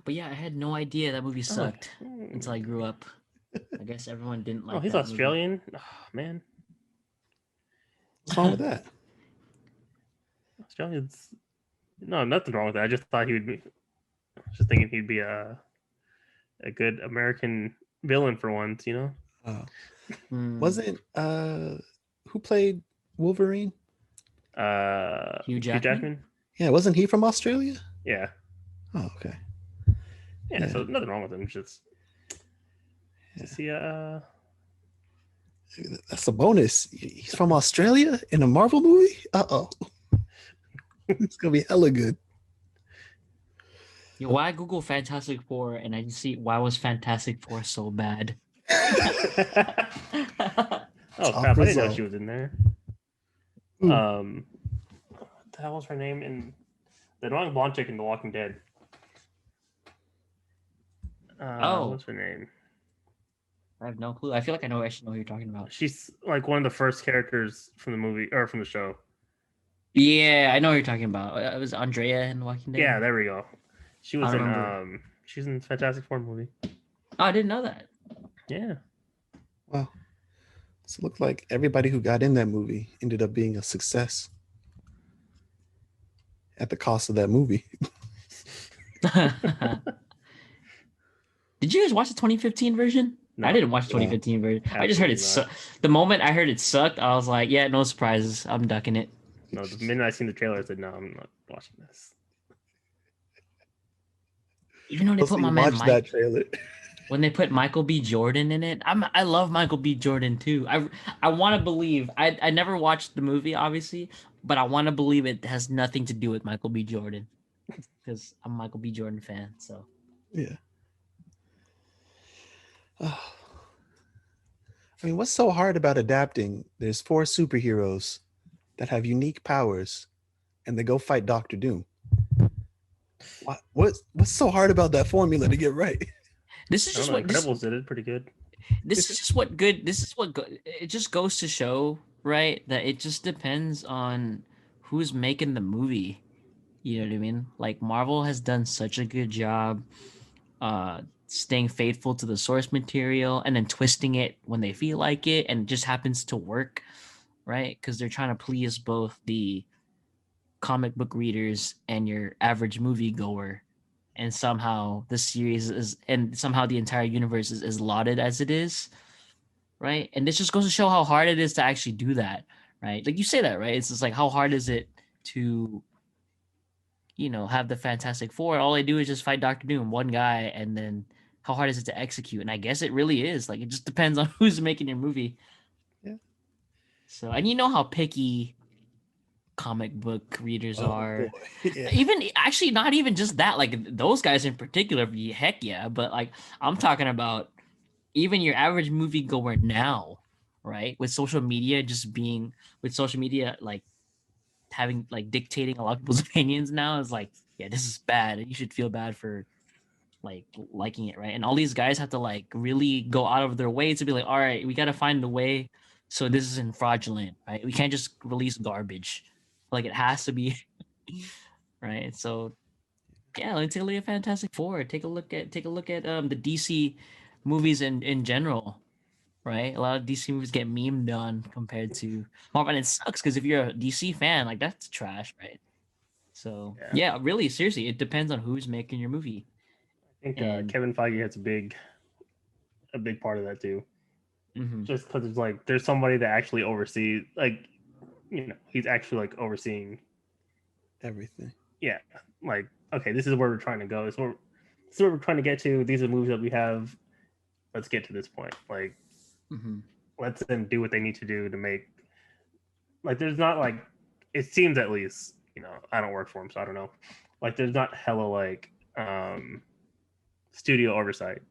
But yeah, I had no idea that movie sucked until I grew up. I guess everyone didn't like he's that movie. Australian. Oh, man, What's wrong with that? Australians. No, nothing wrong with that. I just thought he would be. I was just thinking he'd be a good American villain for once. You know. Wasn't who played Wolverine? Hugh Jackman? Yeah, wasn't he from Australia? Yeah. Oh, okay. Yeah, so nothing wrong with him. Just see that's a bonus. He's from Australia in a Marvel movie? Uh-oh. It's gonna be hella good. Yo, why I Google Fantastic Four and I see why was Fantastic Four so bad? Oh crap! I didn't know she was in there. What the hell was her name in the annoying blonde chick in The Walking Dead? What's her name? I have no clue. I feel like I actually know who you're talking about. She's like one of the first characters from the movie or from the show. Yeah, I know what you're talking about. It was Andrea in The Walking Dead. Yeah, there we go. She was in she's in the Fantastic Four movie. Oh, I didn't know that. Yeah. Wow. So it looked like everybody who got in that movie ended up being a success at the cost of that movie. Did you guys watch the 2015 version? No, I didn't watch the 2015 version. I just heard it sucked. The moment I heard it sucked, I was like, yeah, no surprises. I'm ducking it. No, the minute I seen the trailer, I said, no, I'm not watching this. Even though they put my man Mike, that trailer. When they put Michael B. Jordan in it, I love Michael B. Jordan too. I want to believe. I never watched the movie, obviously, but I want to believe it has nothing to do with Michael B. Jordan because I'm a Michael B. Jordan fan. So yeah. I mean, what's so hard about adapting? There's 4 superheroes that have unique powers, and they go fight Doctor Doom. What's so hard about that formula to get right? This is just what Incredibles did it pretty good. This is just what good. This is what it just goes to show, right? That it just depends on who's making the movie. You know what I mean? Like Marvel has done such a good job, staying faithful to the source material and then twisting it when they feel like it, and it just happens to work, right? Because they're trying to please both the comic book readers and your average movie goer, and somehow the series is, and somehow the entire universe is lauded as it is, right? And this just goes to show how hard it is to actually do that, right? Like you say that, right? It's just like, how hard is it to, have the Fantastic Four? All they do is just fight Doctor Doom, one guy, and then how hard is it to execute? And I guess it really is. Like, it just depends on who's making your movie. Yeah. So, and you know how picky comic book readers are. Yeah. Even actually, not even just that. Like those guys in particular, heck yeah. But like, I'm talking about even your average moviegoer now, right? With social media like having like dictating a lot of people's opinions now is like, yeah, this is bad. You should feel bad for like liking it, right? And all these guys have to like really go out of their way to be like, all right, we got to find the way so this isn't fraudulent, right? We can't just release garbage. Like it has to be right. So yeah, let's take a look at Fantastic Four. Take a look at the DC movies in general. Right, a lot of DC movies get memed on compared to Marvel, and it sucks because if you're a DC fan, like that's trash, right? So yeah, really, seriously, it depends on who's making your movie. I think Kevin Feige has a big part of that too. Mm-hmm. Just because there's somebody that actually oversees, he's actually like overseeing everything. Yeah, like okay, this is where we're trying to go. This is where we're trying to get to. These are the movies that we have. Let's get to this point. Like. Mm-hmm. Let them do what they need to do to make. Like, there's not like, it seems at least, I don't work for them, so I don't know. Like, there's not hella like studio oversight.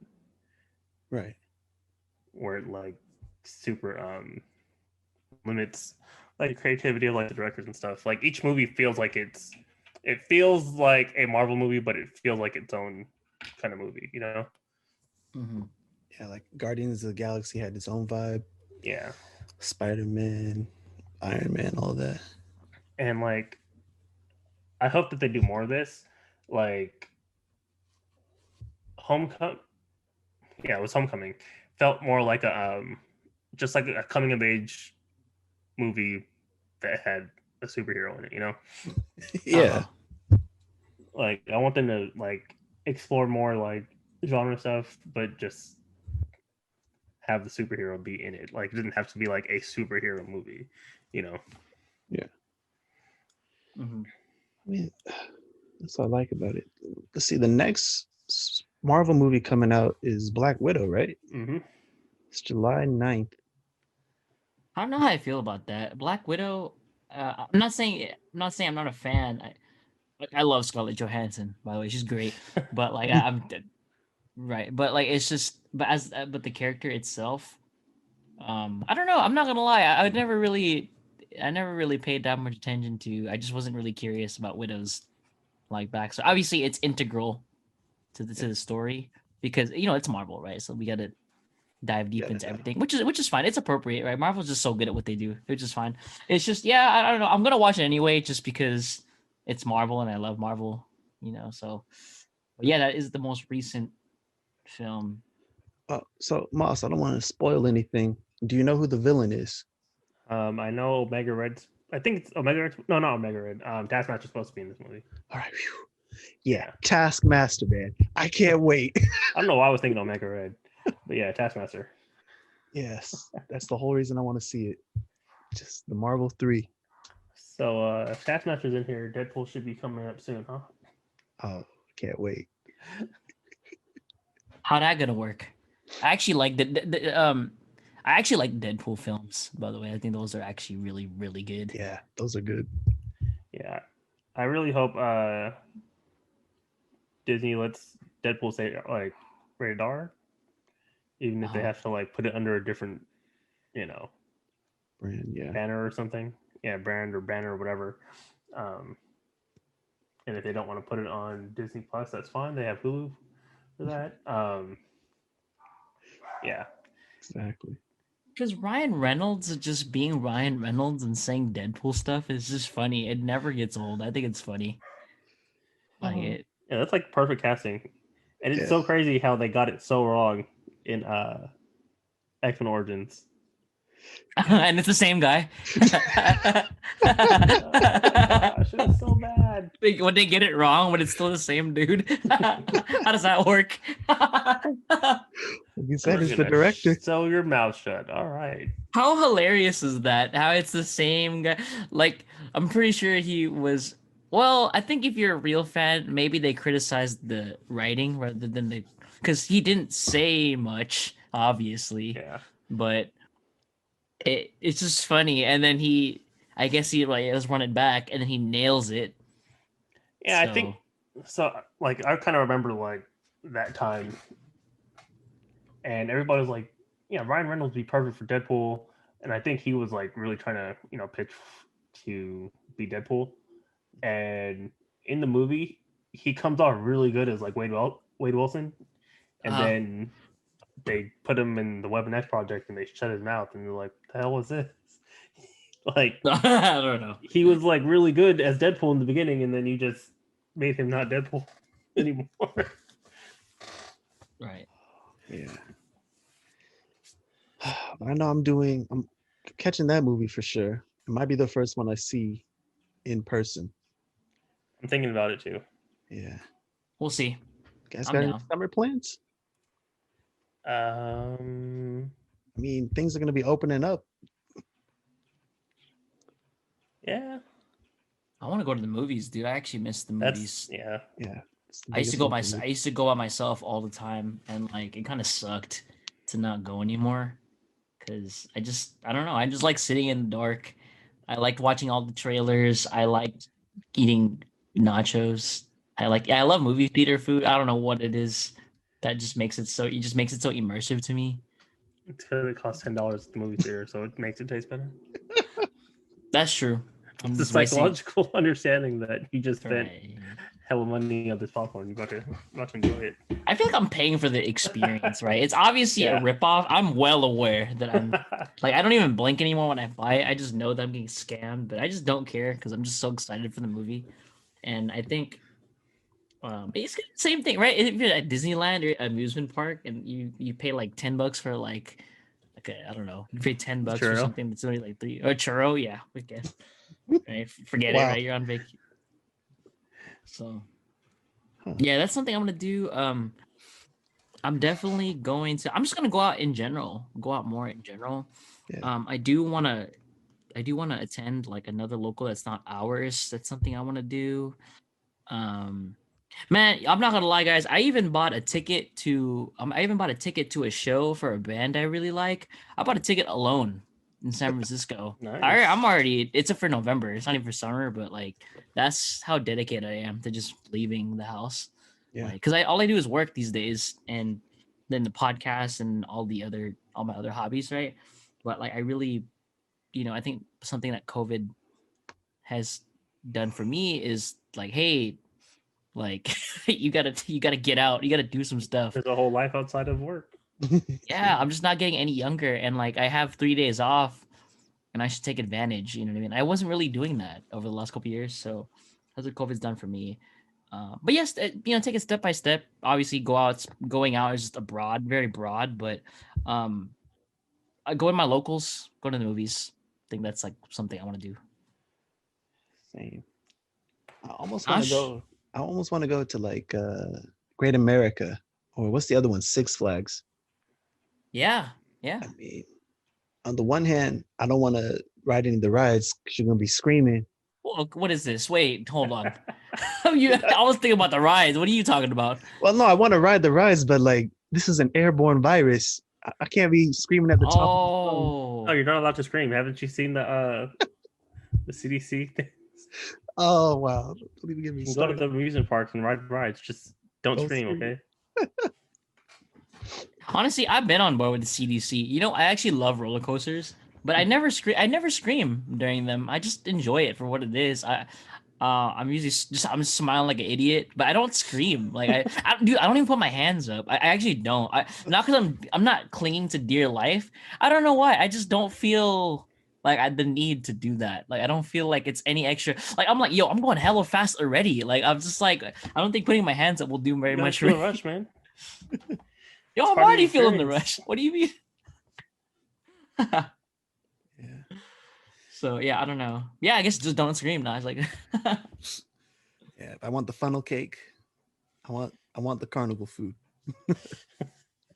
Right. where it like super limits like the creativity of like the directors and stuff. Like each movie feels like it feels like a Marvel movie, but it feels like its own kind of movie, you know? Mm-hmm. Yeah, like Guardians of the Galaxy had its own vibe. Yeah. Spider-Man, Iron Man, all that. And like I hope that they do more of this. Like Homecoming, yeah, it was Homecoming. Felt more like a just like a coming of age movie that had a superhero in it, you know? Yeah. Like I want them to like explore more like genre stuff, but just have the superhero be in it. Like it didn't have to be like a superhero movie, you know? Yeah. Mm-hmm. I mean, that's what I like about it. Let's see, the next Marvel movie coming out is Black Widow, right? Mm-hmm. It's July 9th. I don't know how I feel about that. Black Widow. I'm not saying I'm not a fan. I love Scarlett Johansson, by the way. She's great, but like I'm right. But like it's just but the character itself. I don't know. I'm not gonna lie. I never really paid that much attention to. I just wasn't really curious about Widow's like backstory. Obviously, it's integral to the story because it's Marvel, right? So we gotta dive deep into everything, which is fine. It's appropriate, right? Marvel's just so good at what they do, which is fine. It's just I don't know. I'm gonna watch it anyway, just because it's Marvel and I love Marvel, So, but yeah, that is the most recent film. So Moss, I don't want to spoil anything. Do you know who the villain is? I know Omega Red. I think it's Omega Red. No, not Omega Red. Taskmaster's supposed to be in this movie. All right. Whew. Yeah, Taskmaster, man. I can't wait. I don't know why I was thinking Omega Red, but yeah, Taskmaster. Yes, that's the whole reason I want to see it. Just the Marvel 3. So if Taskmaster's in here, Deadpool should be coming up soon, huh? Oh, can't wait. How that gonna work? I actually like I actually like Deadpool films, by the way. I think those are actually really, really good. Yeah, those are good. Yeah. I really hope Disney lets Deadpool say like rated R, even if they have to like put it under a different, Brand, yeah. banner or something. Yeah, brand or banner or whatever. And if they don't want to put it on Disney Plus, that's fine. They have Hulu for that. Yeah. Exactly. Because Ryan Reynolds just being Ryan Reynolds and saying Deadpool stuff is just funny. It never gets old. I think it's funny. Like it. Yeah, that's like perfect casting. And it's so crazy how they got it so wrong in X-Men Origins. And it's the same guy. Gosh, it's so bad. When they get it wrong, but it's still the same dude. How does that work? You said it's the director. Sew your mouth shut. All right. How hilarious is that? How it's the same guy? Like, I'm pretty sure he was. Well, I think if you're a real fan, maybe they criticized the writing rather than because he didn't say much, obviously. Yeah. But it's just funny, and then I guess he like was running back, and then he nails it. Yeah, so. I think so. Like, I kind of remember like that time, and everybody was like, "Yeah, Ryan Reynolds would be perfect for Deadpool," and I think he was like really trying to pitch to be Deadpool. And in the movie, he comes off really good as like Wade Wilson, and then they put him in the Weapon X project and they shut his mouth and they're like, "The hell was this?" Like, I don't know. He was like really good as Deadpool in the beginning, and then you just made him not Deadpool anymore. Right. Yeah. I know I'm catching that movie for sure. It might be the first one I see in person. I'm thinking about it too. Yeah. We'll see. You guys got any summer plans? I mean, things are going to be opening up. Yeah. I want to go to the movies, dude. I actually miss the movies. Yeah. I used to go by myself all the time, and like it kind of sucked to not go anymore because I don't know. I just like sitting in the dark. I liked watching all the trailers. I liked eating nachos. I love movie theater food. I don't know what it is that just makes it so immersive to me. It's because it costs $10 at the movie theater, so it makes it taste better. That's true. I'm It's a just wasting. psychological understanding that you just spent Right. hella money on this popcorn. You're about to enjoy it. I feel like I'm paying for the experience, right? It's obviously a ripoff. I'm well aware that I'm like, I don't even blink anymore when I buy it. I just know that I'm getting scammed, but I just don't care because I'm just so excited for the movie. And I think it's the same thing, right? If you're at Disneyland or amusement park and you pay like $10 for like I don't know, you pay $10 for Churro. something that's only like $3 or churro, yeah, I guess. Right? Forget it, Wow. right? You're on vacation. So yeah, that's something I'm gonna do. I'm definitely going to. I'm just gonna go out in general. Go out more in general. Yeah. I do wanna attend like another local that's not ours. That's something I want to do. Man, I'm not gonna lie, guys. I even bought a ticket to. I even bought a ticket to a show for a band I really like. I bought a ticket alone in San Francisco. Nice. I'm already. It's for November. It's not even for summer, but like that's how dedicated I am to just leaving the house. Yeah. Because all I do is work these days, and then the podcast and all my other hobbies, right? But like I really, I think something that COVID has done for me is like, hey, like you gotta get out, you gotta do some stuff. There's a whole life outside of work. Yeah, I'm just not getting any younger, and like I have 3 days off, and I should take advantage. You know what I mean? I wasn't really doing that over the last couple of years, so that's what COVID's done for me. But yes, take it step by step. Obviously, going out is just abroad, very broad. But I go to my locals, go to the movies. I think that's like something I want to do. Same. I almost want to go. I almost want to go to like Great America, or what's the other one? Six Flags. Yeah. I mean, on the one hand, I don't want to ride any of the rides because you're gonna be screaming. Well, what is this? Wait, hold on. I was thinking about the rides. What are you talking about? Well, no, I want to ride the rides, but like this is an airborne virus. I can't be screaming at the top. Oh, you're not allowed to scream. Haven't you seen the CDC thing? Oh wow! Don't even get me You can started. go to the amusement parks and ride rides. Just don't scream, okay? Honestly, I've been on board with the CDC. I actually love roller coasters, but I never scream during them. I just enjoy it for what it is. I'm usually I'm smiling like an idiot, but I don't scream. Like I don't even put my hands up. I actually don't. Not because I'm not clinging to dear life. I don't know why. I just don't feel like the need to do that. Like I don't feel like it's any extra. Like I'm like, yo, I'm going hella fast already. Like I'm just like, I don't think putting my hands up will do very much. Feel a rush, man. Yo, I'm already feeling the rush. What do you mean? Yeah. So yeah, I don't know. Yeah, I guess just don't scream now. It's like Yeah, I want the funnel cake. I want the carnival food.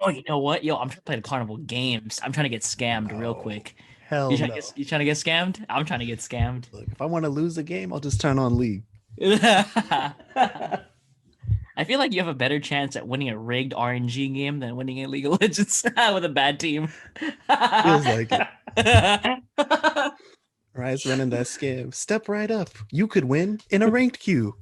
oh, you know what? Yo, I'm trying to play the carnival games. I'm trying to get scammed real quick. Hell you no. trying to get scammed? I'm trying to get scammed. Look, if I want to lose a game, I'll just turn on League. I feel like you have a better chance at winning a rigged RNG game than winning a League of Legends with a bad team. Feels like it. Rise running that scam. Step right up. You could win in a ranked queue.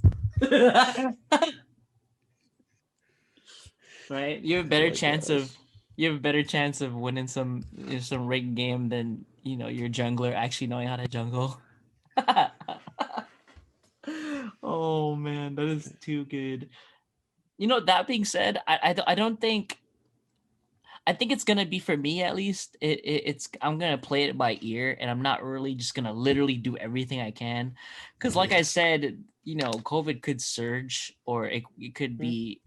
Right? You have a better chance of winning some rigged game than your jungler actually knowing how to jungle. Oh man, that is too good. That being said, I don't think. I think it's gonna be, for me at least, it's I'm gonna play it by ear, and I'm not really just gonna literally do everything I can, because like I said, COVID could surge, or it could be,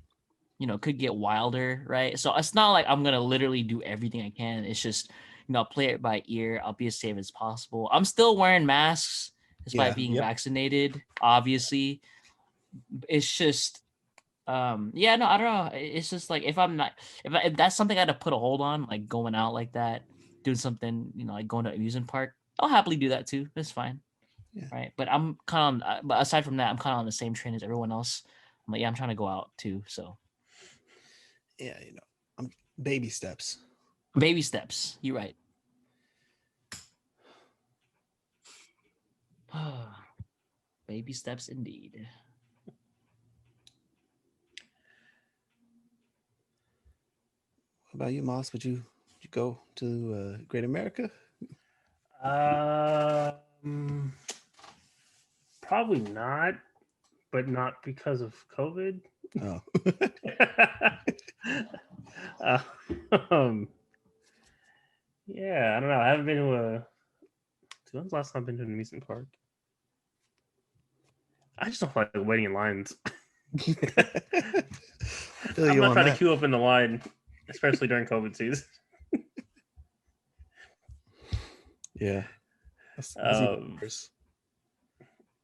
could get wilder, right? So it's not like I'm gonna literally do everything I can. It's just, I'll play it by ear. I'll be as safe as possible. I'm still wearing masks despite being vaccinated, obviously. It's just yeah, no, I don't know. It's just like if that's something I had to put a hold on, like going out like that, doing something, like going to an amusement park, I'll happily do that too. It's fine. Yeah. Right. But I'm kind of but aside from that, I'm kind of on the same train as everyone else. I'm like, yeah, I'm trying to go out too. So yeah, I'm baby steps. Baby steps. You're right. Baby steps indeed. What about you, Moss? Would you go to Great America? Probably not, but not because of COVID. Oh. Yeah, I don't know. I haven't been to a. When's the last time I've been to an amusement park? I just don't like waiting in lines. I feel I'm you not on trying to that. queue up in the line, especially during COVID season. Yeah. That's even worse.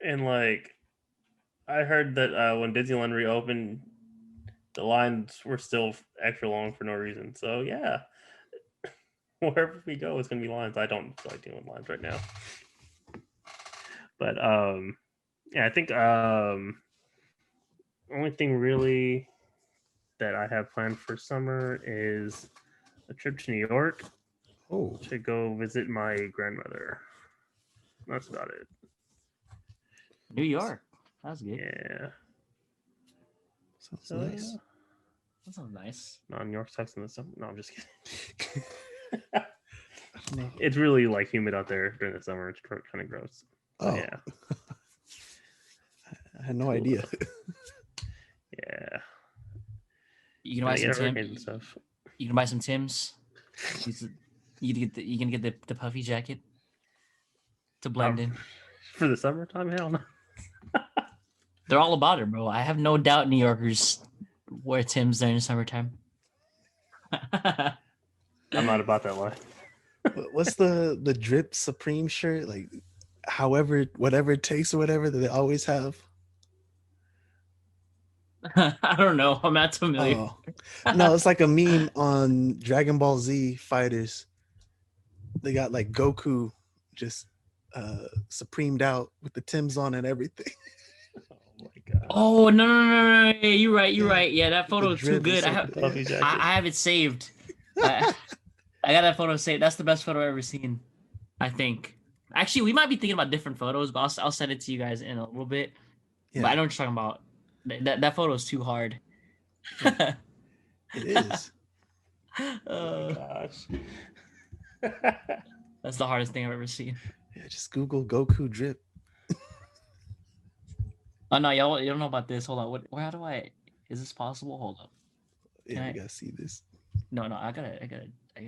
And like, I heard that when Disneyland reopened, the lines were still extra long for no reason. So yeah, wherever we go, it's gonna be lines. I don't feel like dealing with lines right now. But yeah, I think only thing really that I have planned for summer is a trip to New York to go visit my grandmother. That's about it. New York. That's good. Yeah. Sounds nice. That sounds nice. No, New York sucks in the summer. No, I'm just kidding. I don't know. It's really like humid out there during the summer. It's kind of gross. Oh, yeah. I had no idea. Yeah. You can buy some Tims. Stuff. You can buy some Tims. You can get the puffy jacket to blend in for the summertime. Hell no. They're all about it, bro. I have no doubt New Yorkers wear Tims during the summertime. I'm not about that life. What's the drip Supreme shirt? Like, whatever it takes or whatever that they always have. I don't know. I'm not familiar. Oh. No, it's like a meme on Dragon Ball Z fighters. They got like Goku just supremed out with the Tims on and everything. Oh my god. Oh no. You're right. Yeah, that photo is too good. I have it saved. I got that photo saved. That's the best photo I've ever seen, I think. Actually, we might be thinking about different photos, but I'll send it to you guys in a little bit. Yeah. But I know what you're talking about. That photo is too hard. It is. Oh my gosh. That's the hardest thing I've ever seen. Yeah, just Google Goku drip. Oh no, y'all you don't know about this. Hold on. How do I? Is this possible? Hold up. Yeah, I gotta see this. No, I gotta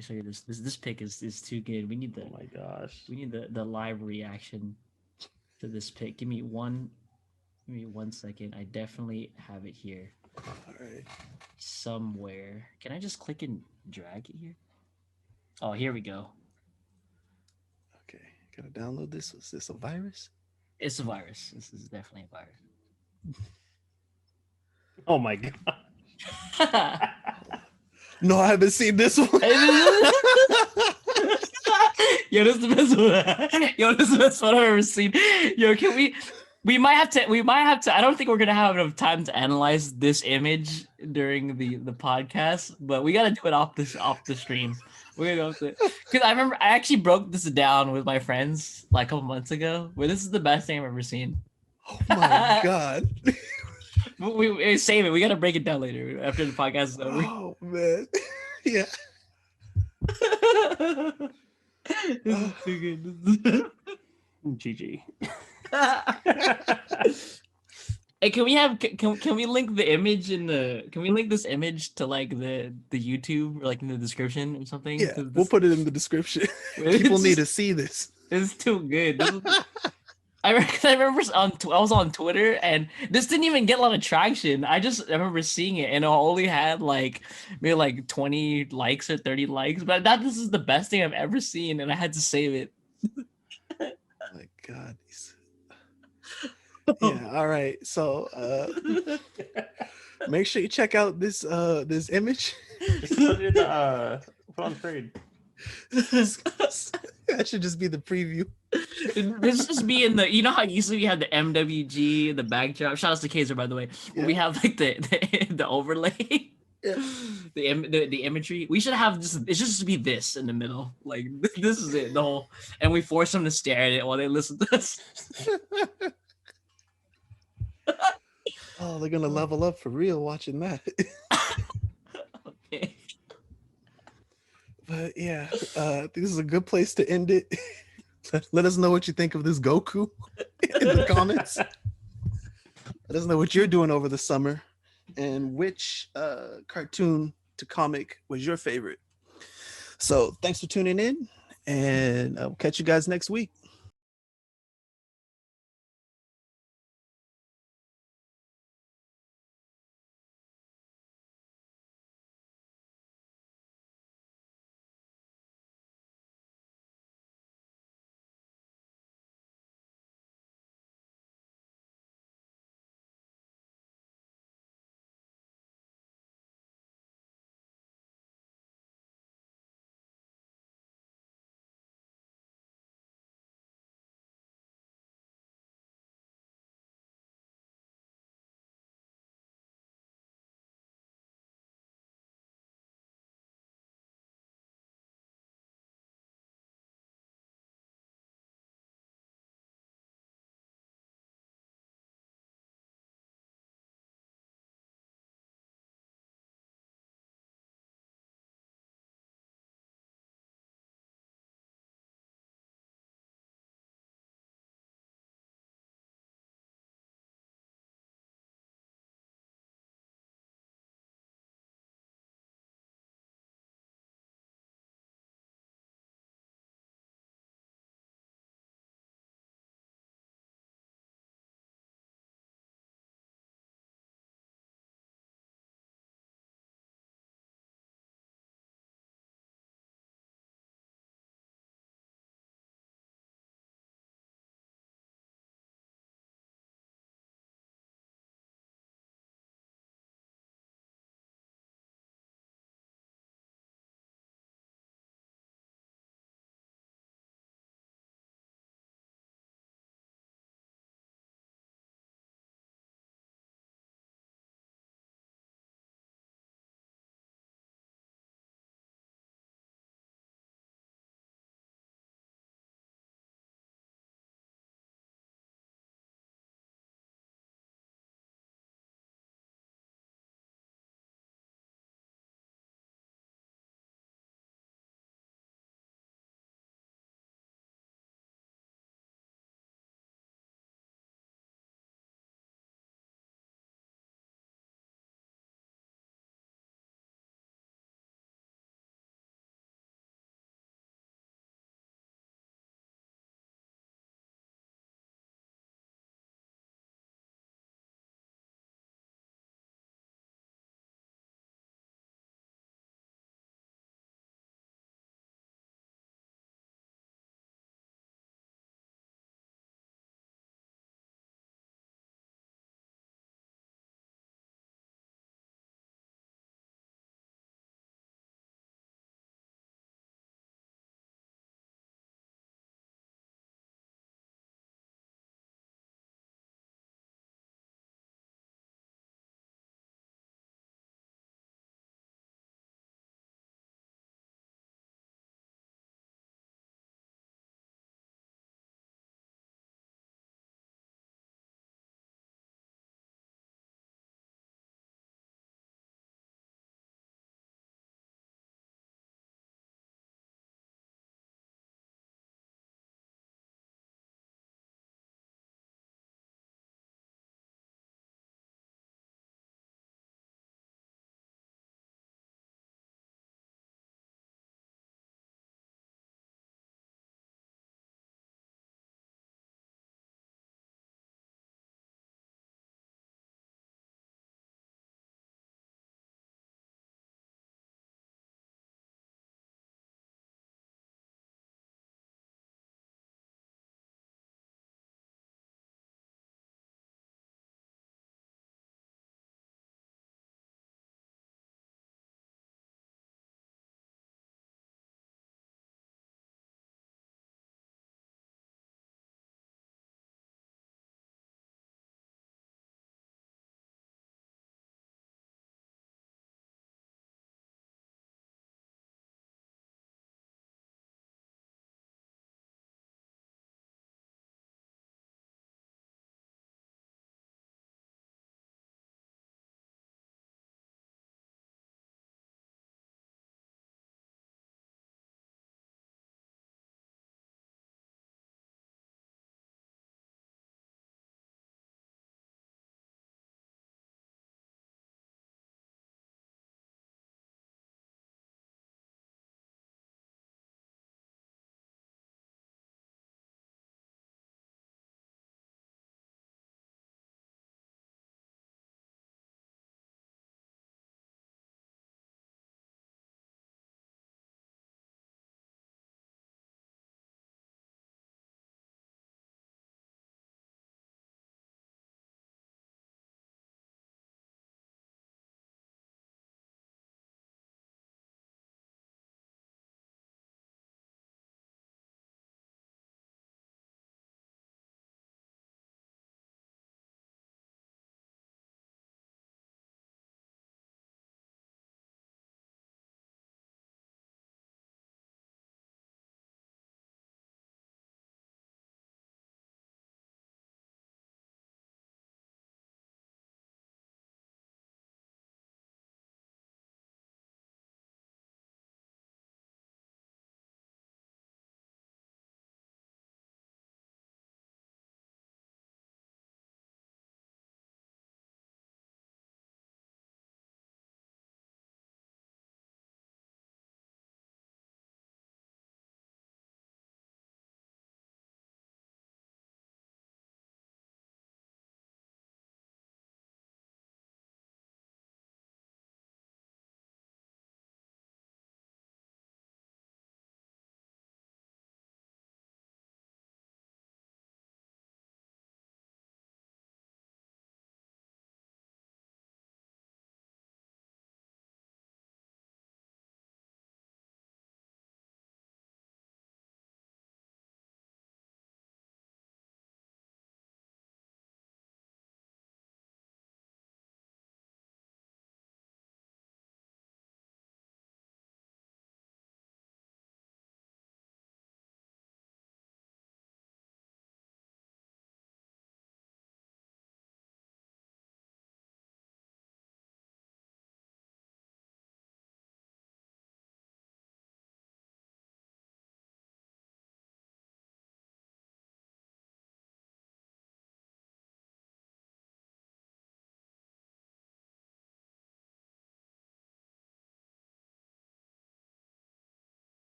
show you this. This pic is too good. We need the. Oh my gosh. We need the live reaction to this pic. Give me one second. I definitely have it here. All right. Somewhere. Can I just click and drag it here? Oh, here we go. Okay, gotta download this. Is this a virus? It's a virus. This is definitely a virus. Oh my god. No, I haven't seen this one. Yo, this is the best one. Yo, this is the best one I've ever seen. Yo, can we might have to. I don't think we're gonna have enough time to analyze this image during the podcast, but we gotta do it off the stream. We're gonna go because I remember I actually broke this down with my friends like a couple months ago. But this is the best thing I've ever seen. Oh my god! we save it. We gotta break it down later after the podcast is over. Oh man, yeah. This is too good. GG. Hey, can we link the image can we link this image to like the YouTube or like in the description or something? Yeah, we'll put it in the description. People need to see this. It's too good. I remember I was on Twitter and this didn't even get a lot of traction. I remember seeing it and it only had like maybe like 20 likes or 30 likes. But this is the best thing I've ever seen and I had to save it. Oh my god. Yeah, all right. So make sure you check out this image. Just put it in put on trade. That should just be the preview. This just be in the, you know how usually we have the MWG, the backdrop. Shout out to Kaiser, by the way. Yeah. We have like the overlay. Yeah. The imagery. We should have it should just be this in the middle. Like this is it, the whole, and we force them to stare at it while they listen to this. Oh, they're gonna level up for real watching that. Okay. But yeah, I think this is a good place to end it. Let us know what you think of this Goku in the comments. Let us know what you're doing over the summer and which cartoon to comic was your favorite. So thanks for tuning in, and I'll catch you guys next week.